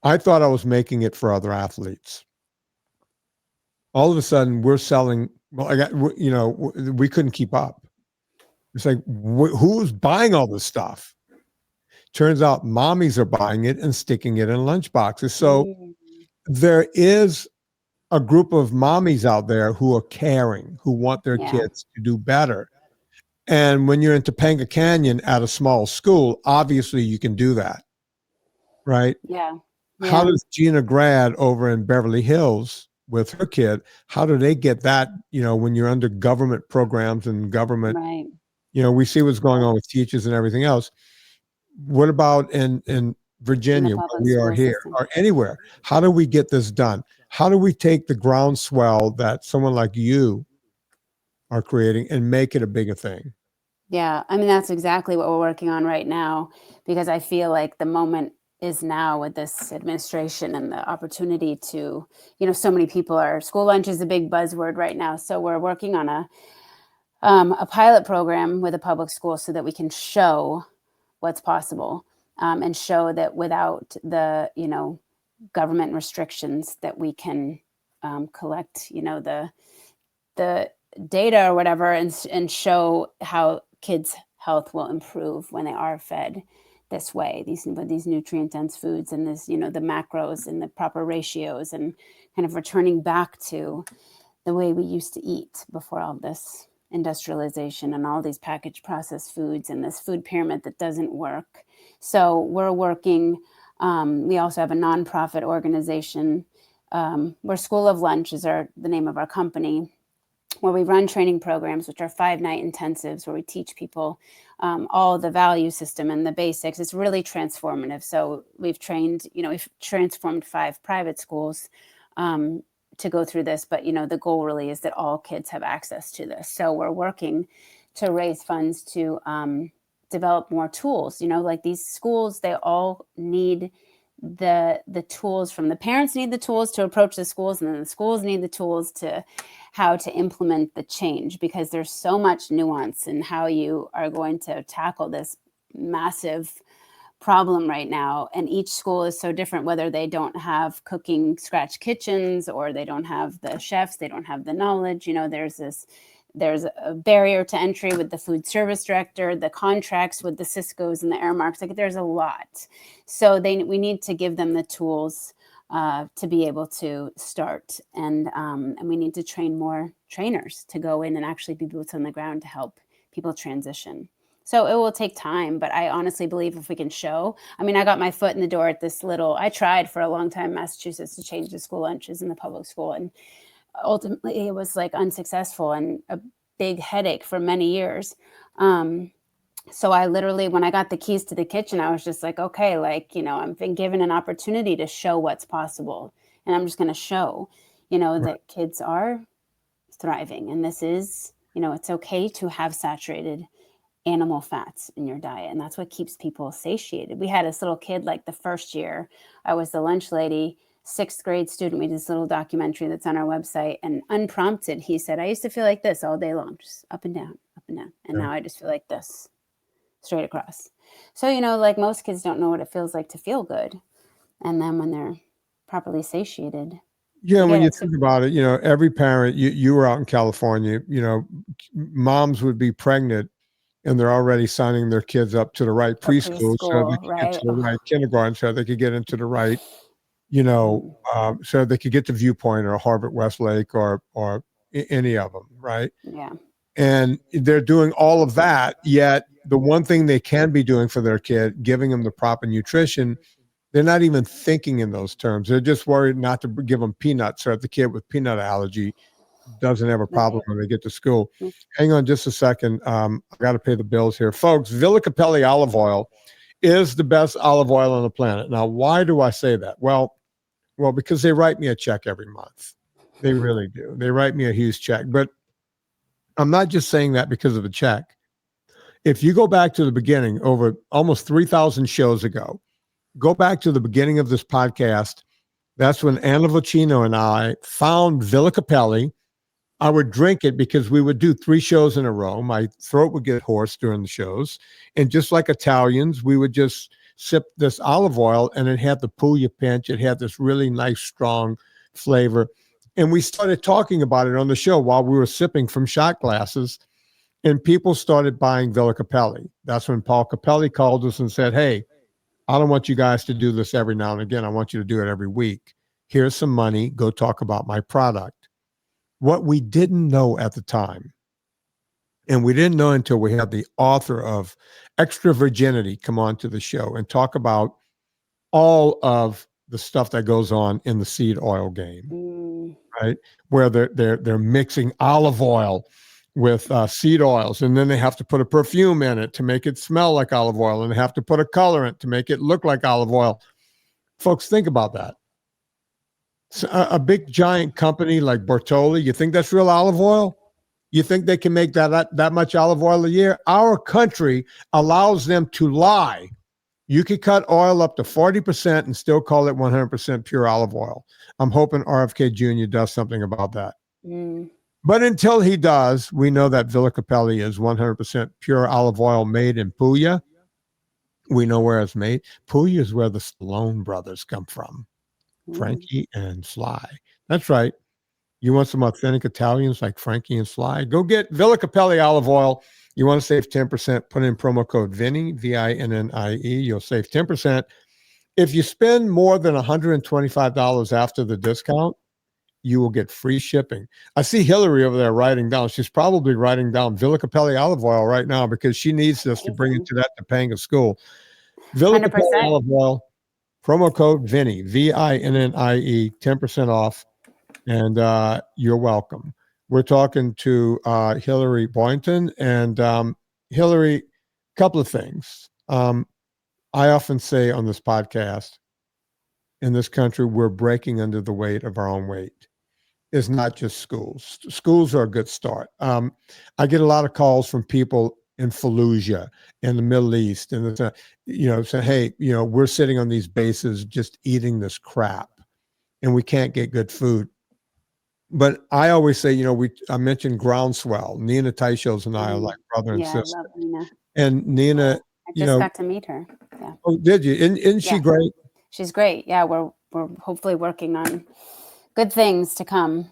I thought I was making it for other athletes. All of a sudden, we're selling. Well, we couldn't keep up. It's like, who's buying all this stuff? Turns out mommies are buying it and sticking it in lunchboxes. So there is a group of mommies out there who are caring, who want their kids to do better. And when you're in Topanga Canyon at a small school, obviously you can do that, right? Yeah. How does Gina Grad over in Beverly Hills with her kid, how do they get that, when you're under government programs and government, right. We see what's going on with teachers and everything else. What about in Virginia, where we are here, or anywhere? How do we get this done? How do we take the groundswell that someone like you are creating and make it a bigger thing? Yeah, I mean, that's exactly what we're working on right now, because I feel like the moment is now with this administration and the opportunity to, so many people school lunch is a big buzzword right now. So we're working on a pilot program with a public school so that we can show what's possible, and show that without the, government restrictions that we can collect, the data or whatever, and show how kids' health will improve when they are fed this way, these nutrient dense foods, and this, the macros and the proper ratios, and kind of returning back to the way we used to eat before all this industrialization and all these packaged processed foods and this food pyramid that doesn't work. So we're working, we also have a nonprofit organization, where School of Lunch is the name of our company, where we run training programs, which are 5-night intensives, where we teach people all the value system and the basics. It's really transformative. So we've trained, we've transformed 5 private schools to go through this, but the goal really is that all kids have access to this. So we're working to raise funds to develop more tools. Like these schools, they all need the tools. From the parents need the tools to approach the schools, and then the schools need the tools to how to implement the change, because there's so much nuance in how you are going to tackle this massive problem right now. And each school is so different, whether they don't have cooking scratch kitchens, or they don't have the chefs, they don't have the knowledge. There's a barrier to entry with the food service director, the contracts with the Cisco's and the Airmarks. Like, there's a lot. So we need to give them the tools to be able to start. And we need to train more trainers to go in and actually be boots on the ground to help people transition. So it will take time, but I honestly believe if we can show, I got my foot in the door at I tried for a long time in Massachusetts to change the school lunches in the public school. And ultimately it was like unsuccessful and a big headache for many years. So I literally, when I got the keys to the kitchen, I was just like, okay, I've been given an opportunity to show what's possible. And I'm just going to show, that kids are thriving. And this is, it's okay to have saturated animal fats in your diet. And that's what keeps people satiated. We had this little kid, like the first year, I was the lunch lady, 6th grade student. We did this little documentary that's on our website, and unprompted, he said, I used to feel like this all day long, just up and down, up and down. And now I just feel like this, straight across. So, like most kids don't know what it feels like to feel good. And then when they're properly satiated. Yeah, when you think about it, every parent, you were out in California, moms would be pregnant and they're already signing their kids up to the right preschool so they could get to the right kindergarten, so they could get into the right, so they could get to Viewpoint or Harvard Westlake or any of them, right? Yeah. And they're doing all of that, yet the one thing they can be doing for their kid, giving them the proper nutrition, they're not even thinking in those terms. They're just worried not to give them peanuts, so that the kid with peanut allergy doesn't have a problem when they get to school. Hang on just a second. I got to pay the bills here. Folks, Villa Capelli olive oil is the best olive oil on the planet. Now, why do I say that? Well, because they write me a check every month. They really do. They write me a huge check. But I'm not just saying that because of the check. If you go back to the beginning, over almost 3,000 shows ago, go back to the beginning of this podcast. That's when Anna Vocino and I found Villa Capelli. I would drink it because we would do 3 shows in a row. My throat would get hoarse during the shows. And just like Italians, we would just sip this olive oil, and it had the Puglia pinch. It had this really nice, strong flavor. And we started talking about it on the show while we were sipping from shot glasses, and people started buying Villa Capelli. That's when Paul Capelli called us and said, hey, I don't want you guys to do this every now and again. I want you to do it every week. Here's some money. Go talk about my product. What we didn't know at the time, and we didn't know until we had the author of Extra Virginity come on to the show and talk about all of the stuff that goes on in the seed oil game, right? Where they're mixing olive oil with seed oils, and then they have to put a perfume in it to make it smell like olive oil, and they have to put a colorant to make it look like olive oil. Folks, think about that. So a big giant company like Bertolli, you think that's real olive oil? You think they can make that much olive oil a year? Our country allows them to lie. You could cut oil up to 40% and still call it 100% pure olive oil. I'm hoping RFK Jr. does something about that. But until he does, we know that Villa Capelli is 100% pure olive oil made in Puglia. We know where it's made. Puglia is where the Stallone brothers come from, Frankie and Sly. That's right. You want some authentic Italians like Frankie and Sly? Go get Villa Capelli olive oil. You want to save 10%, put in promo code Vinnie, V-I-N-N-I-E. You'll save 10%. If you spend more than $125 after the discount, you will get free shipping. I see Hilary over there writing down. She's probably writing down Villa Capelli olive oil right now because she needs this to bring it to that Topanga school. Villa 100%. Capelli olive oil, promo code Vinnie, V-I-N-N-I-E, 10% off. And you're welcome. We're talking to Hilary Boynton. And Hilary, a couple of things. I often say on this podcast, in this country, we're breaking under the weight of our own weight. It's not just schools. Schools are a good start. I get a lot of calls from people in Fallujah, in the Middle East, and saying, hey, we're sitting on these bases just eating this crap, and we can't get good food. But I always say, I mentioned Groundswell. Nina Teichels and I are like brother and sister. I love Nina. And Nina, I just got to meet her. Yeah. Oh, did you? Isn't she great? She's great. Yeah, we're hopefully working on good things to come.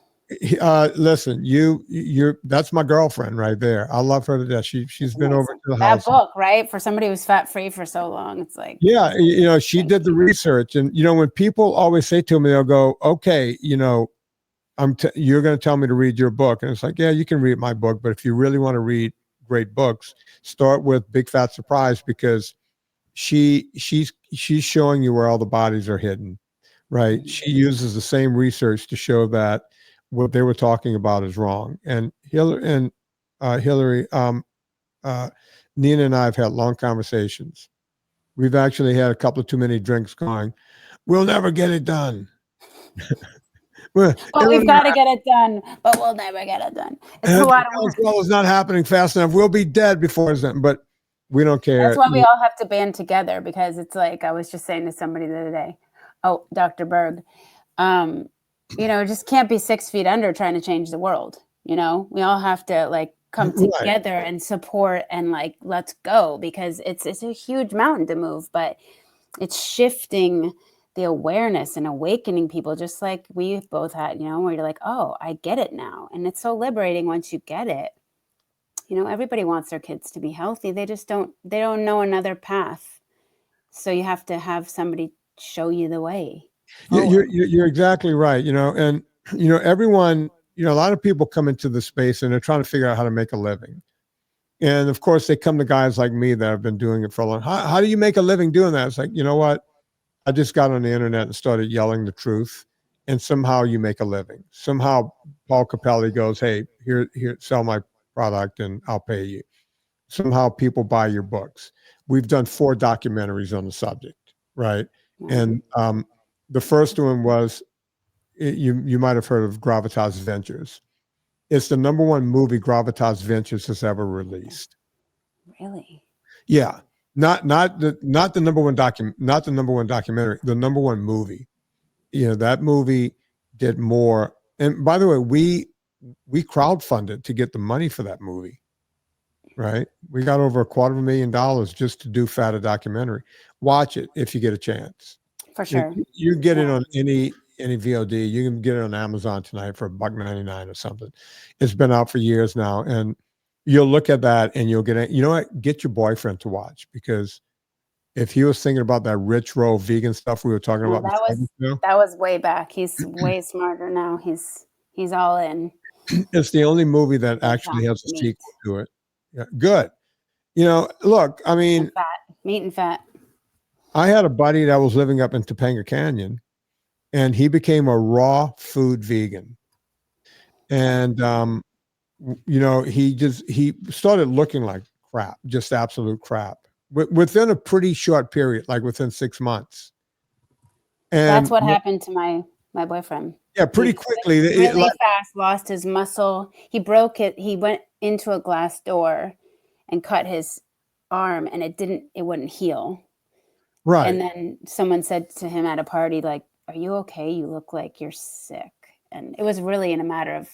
Listen, you're that's my girlfriend right there. I love her to death. She's been over to the house. That book, right? For somebody who's fat free for so long, it's like she did the research, and when people always say to me, they'll go, "Okay, you're going to tell me to read your book," and it's like, yeah, you can read my book, but if you really want to read great books, start with Big Fat Surprise, because she's showing you where all the bodies are hidden, right? She uses the same research to show that what they were talking about is wrong. And Hilary, Nina and I have had long conversations. We've actually had a couple of too many drinks going, we'll never get it done. We've got to get it done, but we'll never get it done. It's a lot of work. It's not happening fast enough. We'll be dead before it's done, but we don't care. That's why we all have to band together, because it's like I was just saying to somebody the other day, Dr. Berg, just can't be 6 feet under trying to change the world. We all have to come together and support and let's go, because it's a huge mountain to move, but it's shifting the awareness and awakening people, just like we both had, where you're like, oh, I get it now. And it's so liberating once you get it. Everybody wants their kids to be healthy. They don't know another path. So you have to have somebody show you the way. You're exactly right. And everyone, a lot of people come into the space and they're trying to figure out how to make a living. And of course they come to guys like me that have been doing it for a long time. How do you make a living doing that? It's like, you know what? I just got on the internet and started yelling the truth, and somehow you make a living. Somehow Paul Capelli goes, hey, here, sell my product and I'll pay you. Somehow people buy your books. We've done 4 documentaries on the subject, right? And the first one was, you might have heard of Gravitas Ventures. It's the #1 movie Gravitas Ventures has ever released. Really? Yeah. Not the #1 documentary, the #1 movie. That movie did more. And by the way, we crowdfunded to get the money for that movie, right? We got over $250,000 just to do Fat documentary. Watch it if you get a chance. For sure. You get it on any VOD. You can get it on Amazon tonight for $1.99 or something. It's been out for years now, and you'll look at that and you'll get it. You know what? Get your boyfriend to watch, because if he was thinking about that rich roll vegan stuff we were talking about, that was way back. He's way smarter now. He's all in. It's the only movie that actually has a sequel to it. Yeah, good. Look, I mean, meat and fat. I had a buddy that was living up in Topanga Canyon, and he became a raw food vegan. And he started looking like crap, just absolute crap, within a pretty short period, like within 6 months. And that's what happened to my boyfriend. Yeah, pretty quickly. Really fast, lost his muscle. He broke it. He went into a glass door and cut his arm, and it wouldn't heal. Right. And then someone said to him at a party, like, are you okay? You look like you're sick. And it was really in a matter of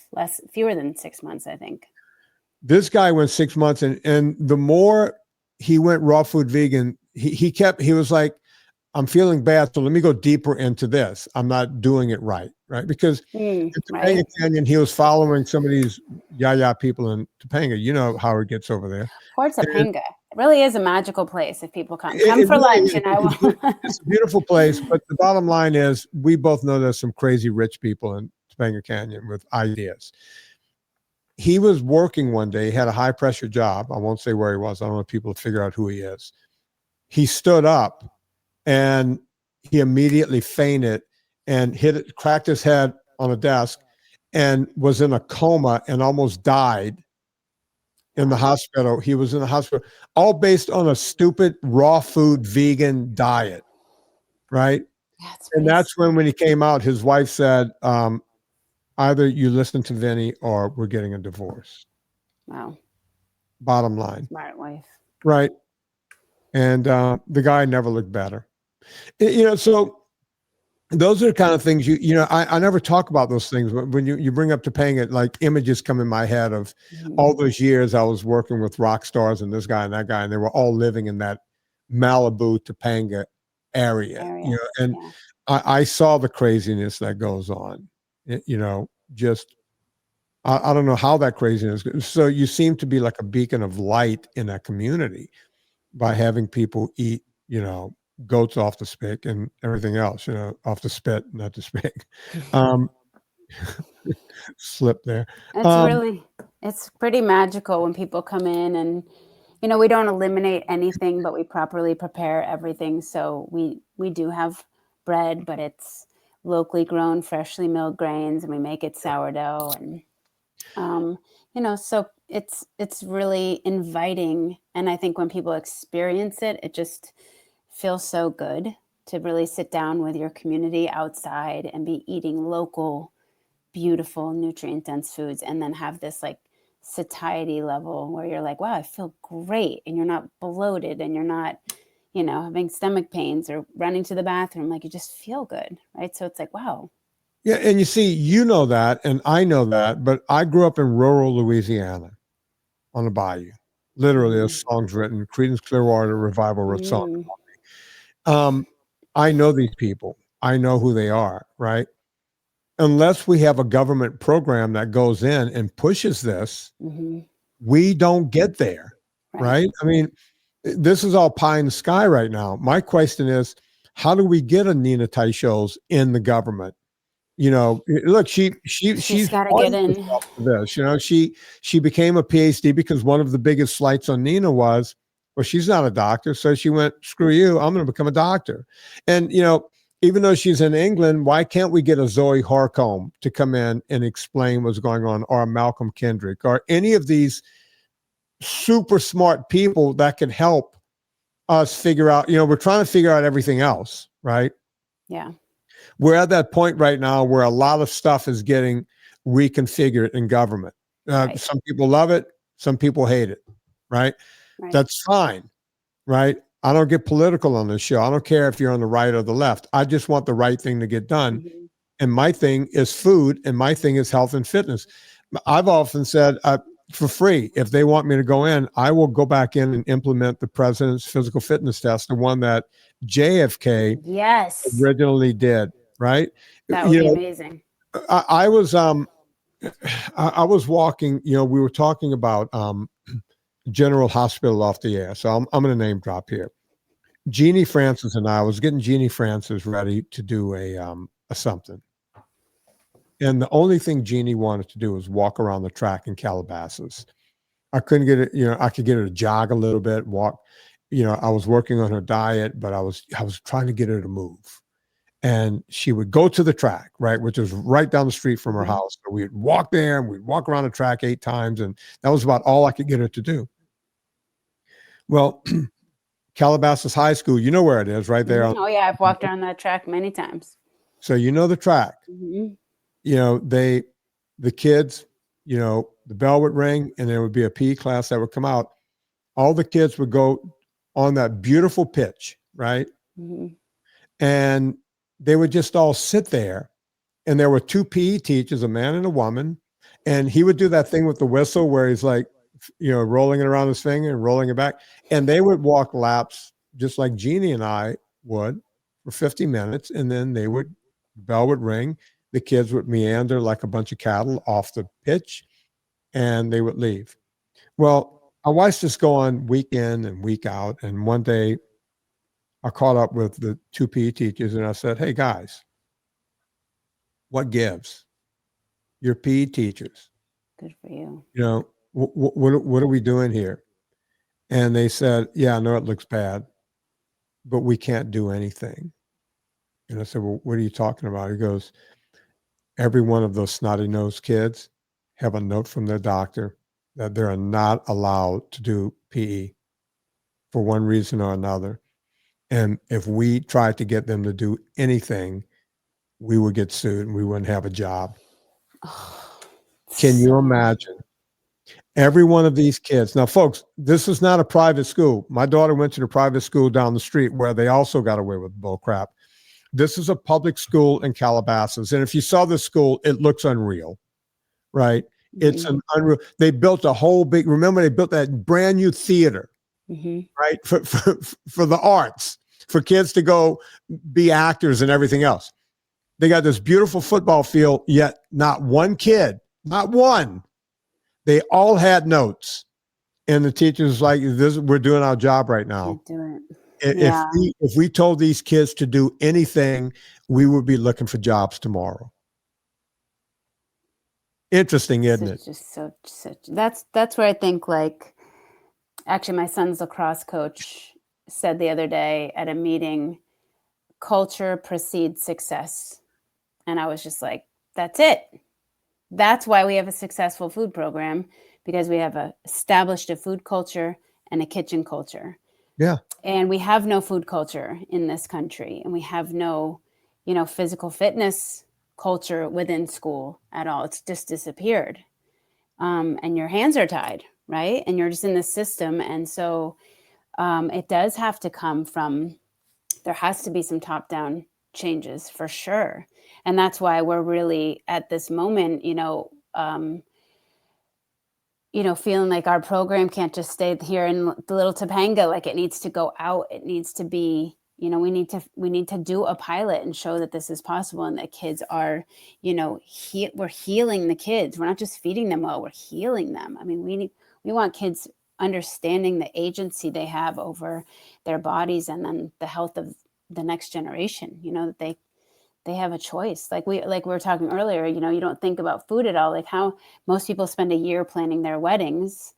fewer than 6 months, I think. This guy went 6 months, and the more he went raw food vegan, he was like, I'm feeling bad, so let me go deeper into this. I'm not doing it right? Because in Topanga Canyon, he was following some of these yaya people in Topanga. You know how it gets over there. Poor Topanga. It really is a magical place if people come. Come for really lunch, is. and I will. It's a beautiful place, but the bottom line is we both know there's some crazy rich people in Topanga Canyon with ideas. He was working one day. He had a high-pressure job. I won't say where he was. I don't want people to figure out who he is. He stood up, and he immediately fainted and cracked his head on a desk and was in a coma and almost died in the hospital. He was in the hospital, all based on a stupid raw food vegan diet, right? And that's when he came out, his wife said, either you listen to Vinnie or we're getting a divorce. Wow. Bottom line. Smart wife. Right. And the guy never looked better. So those are the kind of things I never talk about those things. When you bring up Topanga, like images come in my head of all those years I was working with rock stars and this guy and that guy, and they were all living in that Malibu Topanga area. I saw the craziness that goes on. Just I don't know how that craziness. So you seem to be like a beacon of light in that community by having people eat, goats off the spit and everything else, off the spit, not the spit. Slip there. It's pretty magical when people come in and, we don't eliminate anything, but we properly prepare everything. So we do have bread, but it's locally grown, freshly milled grains, and we make it sourdough. And, so it's really inviting. And I think when people experience it, it just feels so good to really sit down with your community outside and be eating local, beautiful, nutrient-dense foods, and then have this like satiety level where you're like, wow, I feel great. And you're not bloated and you're not, having stomach pains or running to the bathroom. Like you just feel good. Right. So it's like, wow. Yeah. And you see, that, and I know that, but I grew up in rural Louisiana on the bayou. Literally, a song's written. Creedence Clearwater Revival wrote songs about me. I know these people. I know who they are, right? Unless we have a government program that goes in and pushes this, we don't get there, right? I mean, this is all pie in the sky right now. My question is, how do we get a Nina Teicholz in the government? Look, she's got to get in this. She became a PhD because one of the biggest slights on Nina was, well, she's not a doctor, so she went, screw you, I'm going to become a doctor. And even though she's in England, why can't we get a Zoe Harcombe to come in and explain what's going on, or a Malcolm Kendrick, or any of these super smart people that can help us figure out? We're trying to figure out everything else, right? Yeah. We're at that point right now where a lot of stuff is getting reconfigured in government. Some people love it. Some people hate it. Right? That's fine. Right? I don't get political on this show. I don't care if you're on the right or the left. I just want the right thing to get done. And my thing is food, and my thing is health and fitness. I've often said, for free, if they want me to go in, I will go back in and implement the president's physical fitness test, the one that JFK originally did. Right? That would be amazing. I was walking, we were talking about General Hospital off the air. So I'm going to name drop here. Jeannie Francis and I was getting Jeannie Francis ready to do a something. And the only thing Jeannie wanted to do was walk around the track in Calabasas. I couldn't get it, I could get her to jog a little bit, walk. I was working on her diet, but I was trying to get her to move. And she would go to the track, right, which was right down the street from her house. So we'd walk there and we'd walk around the track 8 times. And that was about all I could get her to do. Well, Calabasas High School, you know where it is, right there. Oh, yeah. I've walked around that track many times. So the track. The kids, the bell would ring and there would be a PE class that would come out. All the kids would go on that beautiful pitch, right? And they would just all sit there and there were two PE teachers, a man and a woman, and he would do that thing with the whistle where he's like, rolling it around his finger and rolling it back, and they would walk laps just like Jeannie and I would for 50 minutes, and then the bell would ring, the kids would meander like a bunch of cattle off the pitch, and they would leave. Well, I watched this go on week in and week out, and one day I caught up with the two PE teachers, and I said, hey, guys, what gives? You're PE teachers. Good for you. What are we doing here? And they said, yeah, I know it looks bad, but we can't do anything. And I said, well, what are you talking about? He goes, every one of those snotty-nosed kids have a note from their doctor that they're not allowed to do PE for one reason or another. And if we tried to get them to do anything, we would get sued and we wouldn't have a job. Oh, Can you imagine? Every one of these kids. Now, folks, this is not a private school. My daughter went to the private school down the street where they also got away with bull crap. This is a public school in Calabasas. And if you saw the school, it looks unreal, right? It's an unreal. They built a whole remember they built that brand new theater, right? For the arts, for kids to go be actors and everything else. They got this beautiful football field, yet not one kid, not one. They all had notes. And the teacher's like, we're doing our job right now. Can't do it. If we told these kids to do anything, we would be looking for jobs tomorrow. Interesting, isn't it? Just such that's where I think, like, actually my son's lacrosse coach said the other day at a meeting, culture precedes success. And I was just like, that's it. That's why we have a successful food program, because we have established a food culture and a kitchen culture. Yeah. And we have no food culture in this country, and we have no, physical fitness culture within school at all. It's just disappeared. And your hands are tied, right? And you're just in this system. And so it does have to come from, there has to be some top-down changes for sure. And that's why we're really at this moment, feeling like our program can't just stay here in the little Topanga. Like, it needs to go out. It needs to be, we need to do a pilot and show that this is possible, and that kids are, we're healing the kids. We're not just feeding them well, we're healing them. I mean, we want kids understanding the agency they have over their bodies, and then the health of the next generation, that they have a choice. Like we were talking earlier, you don't think about food at all. Like how most people spend a year planning their weddings,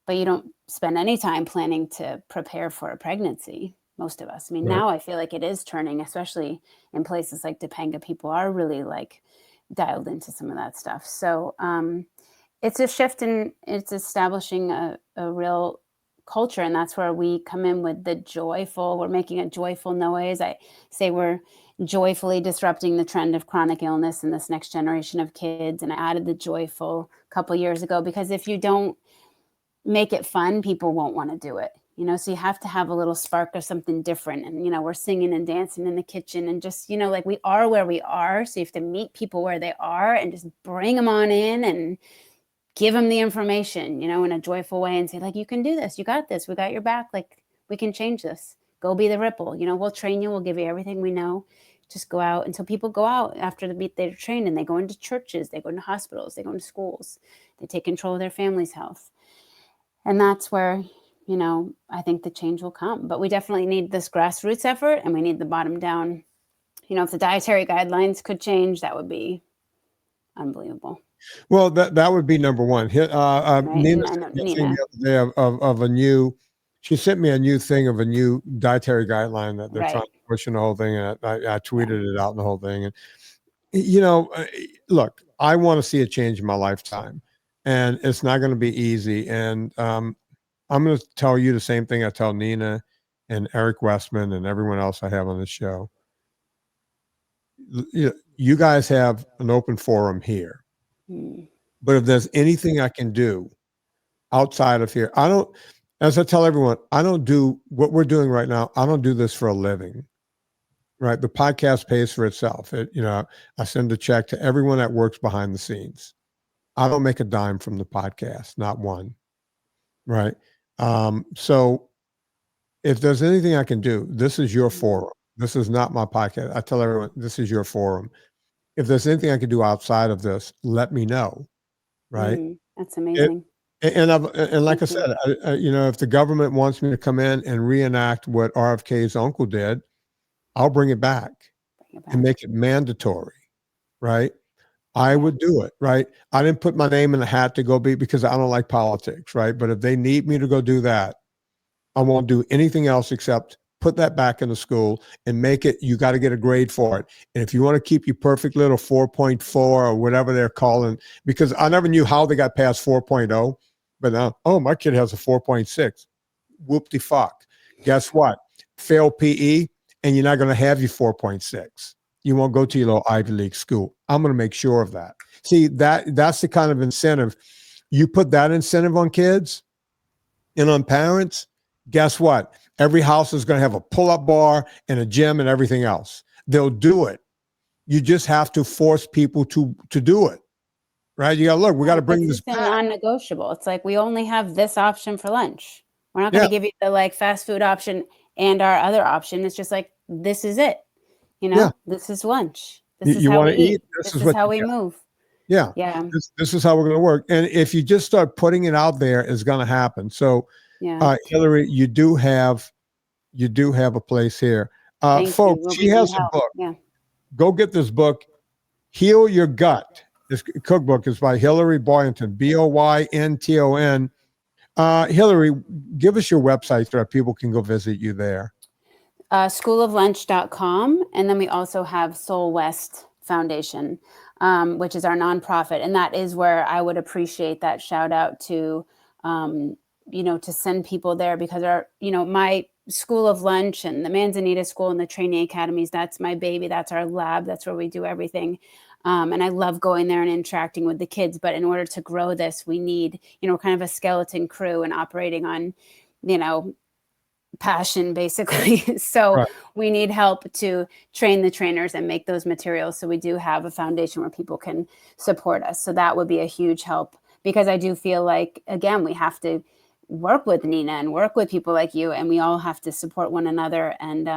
but you don't spend any time planning to prepare for a pregnancy. Most of us. I mean, now I feel like it is turning, especially in places like Topanga. People are really like dialed into some of that stuff. So it's a shift, and it's establishing a real culture. And that's where we come in with the joyful. We're making a joyful noise. I say we're joyfully disrupting the trend of chronic illness in this next generation of kids. And I added the joyful a couple years ago, because if you don't make it fun, people won't want to do it. So you have to have a little spark of something different. And, we're singing and dancing in the kitchen, and just, like, we are where we are. So you have to meet people where they are and just bring them on in and give them the information, in a joyful way, and say, like, you can do this. You got this. We got your back. Like, we can change this. Go be the ripple. We'll train you. We'll give you everything we know. Just go out. Until people go out after they're trained, and they go into churches, they go into hospitals, they go into schools, they take control of their family's health. And that's where, I think the change will come. But we definitely need this grassroots effort, and we need the bottom down. If the dietary guidelines could change, that would be unbelievable. Well, that would be number one. Right? Nina sent me a thing the other day of a new. She sent me a new thing of a new dietary guideline that they're trying to push in the whole thing, and I tweeted it out in the whole thing. And look, I want to see a change in my lifetime, and it's not going to be easy. And I'm going to tell you the same thing I tell Nina and Eric Westman and everyone else I have on the show. You guys have an open forum here. But if there's anything I can do outside of here, as I tell everyone, I don't do what we're doing right now. I don't do this for a living. right? The podcast pays for itself. I send a check to everyone that works behind the scenes. I don't make a dime from the podcast, not one, right? So if there's anything I can do, this is your forum. This is not my podcast. I tell everyone, this is your forum. If there's anything I can do outside of this, let me know, right? That's amazing. And like I said, if the government wants me to come in and reenact what RFK's uncle did, I'll bring it back and make it mandatory, right? I would do it, right? I didn't put my name in the hat to go because I don't like politics, right? But if they need me to go do that, I won't do anything else except put that back in the school and make it, you got to get a grade for it. And if you want to keep your perfect little 4.4 or whatever they're calling, because I never knew how they got past 4.0, but now, oh, my kid has a 4.6. Whoop-de-fuck. Guess what? Fail PE, and you're not going to have your 4.6. You won't go to your little Ivy League school. I'm going to make sure of that. See, that's the kind of incentive. You put that incentive on kids and on parents, guess what? Every house is going to have a pull-up bar and a gym and everything else. They'll do it. You just have to force people to do it, right? You got to look. We got to bring this back. Non-negotiable. It's like we only have this option for lunch. We're not going to give you the fast food option and our other option. It's just like, this is it. This is lunch. This is how we eat. This is how we move. Yeah. This is how we're going to work. And if you just start putting it out there, it's going to happen. So, Hilary, you do have a place here. Folks, she has a book. Yeah. Go get this book, Heal Your Gut. This cookbook is by Hilary Boynton, Boynton. Hilary, give us your website so that people can go visit you there. Schooloflunch.com. And then we also have Soul West Foundation, which is our nonprofit. And that is where I would appreciate that shout out to, to send people there, because my School of Lunch and the Manzanita School and the training academies, that's my baby. That's our lab. That's where we do everything. And I love going there and interacting with the kids. But in order to grow this, we need, kind of a skeleton crew and operating on, passion, basically. So we need help to train the trainers and make those materials. So we do have a foundation where people can support us. So that would be a huge help, because I do feel like, again, we have to work with Nina and work with people like you, and we all have to support one another and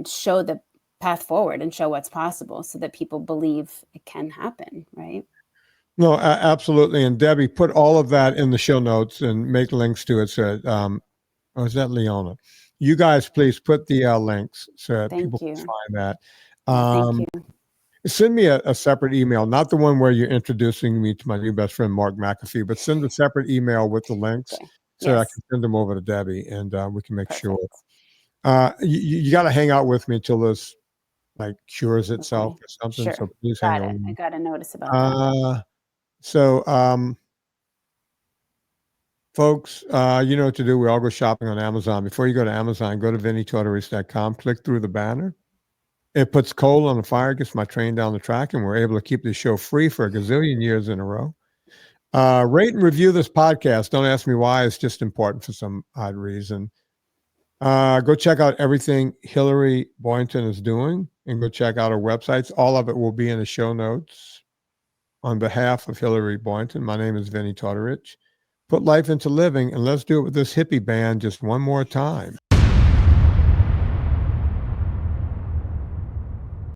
show the path forward and show what's possible so that people believe it can happen, right? No, absolutely. And Debbie, put all of that in the show notes and make links to it. So, is that Leona? You guys, please put the links so that people can find that. Thank you. Send me a separate email, not the one where you're introducing me to my new best friend, Mark McAfee, but send a separate email with the links so I can send them over to Debbie, and we can make sure. You got to hang out with me till this cures itself or something. Sure. So please hang on. I got a notice about that. So, folks, you know what to do. We all go shopping on Amazon. Before you go to Amazon, go to VinnieTortorich.com, click through the banner. It puts coal on the fire, gets my train down the track, and we're able to keep this show free for a gazillion years in a row. Rate and review this podcast. Don't ask me why. It's just important for some odd reason. Go check out everything Hilary Boynton is doing, and go check out her websites. All of it will be in the show notes. On behalf of Hilary Boynton, my name is Vinnie Tortorich. Put life into living, and let's do it with this hippie band just one more time.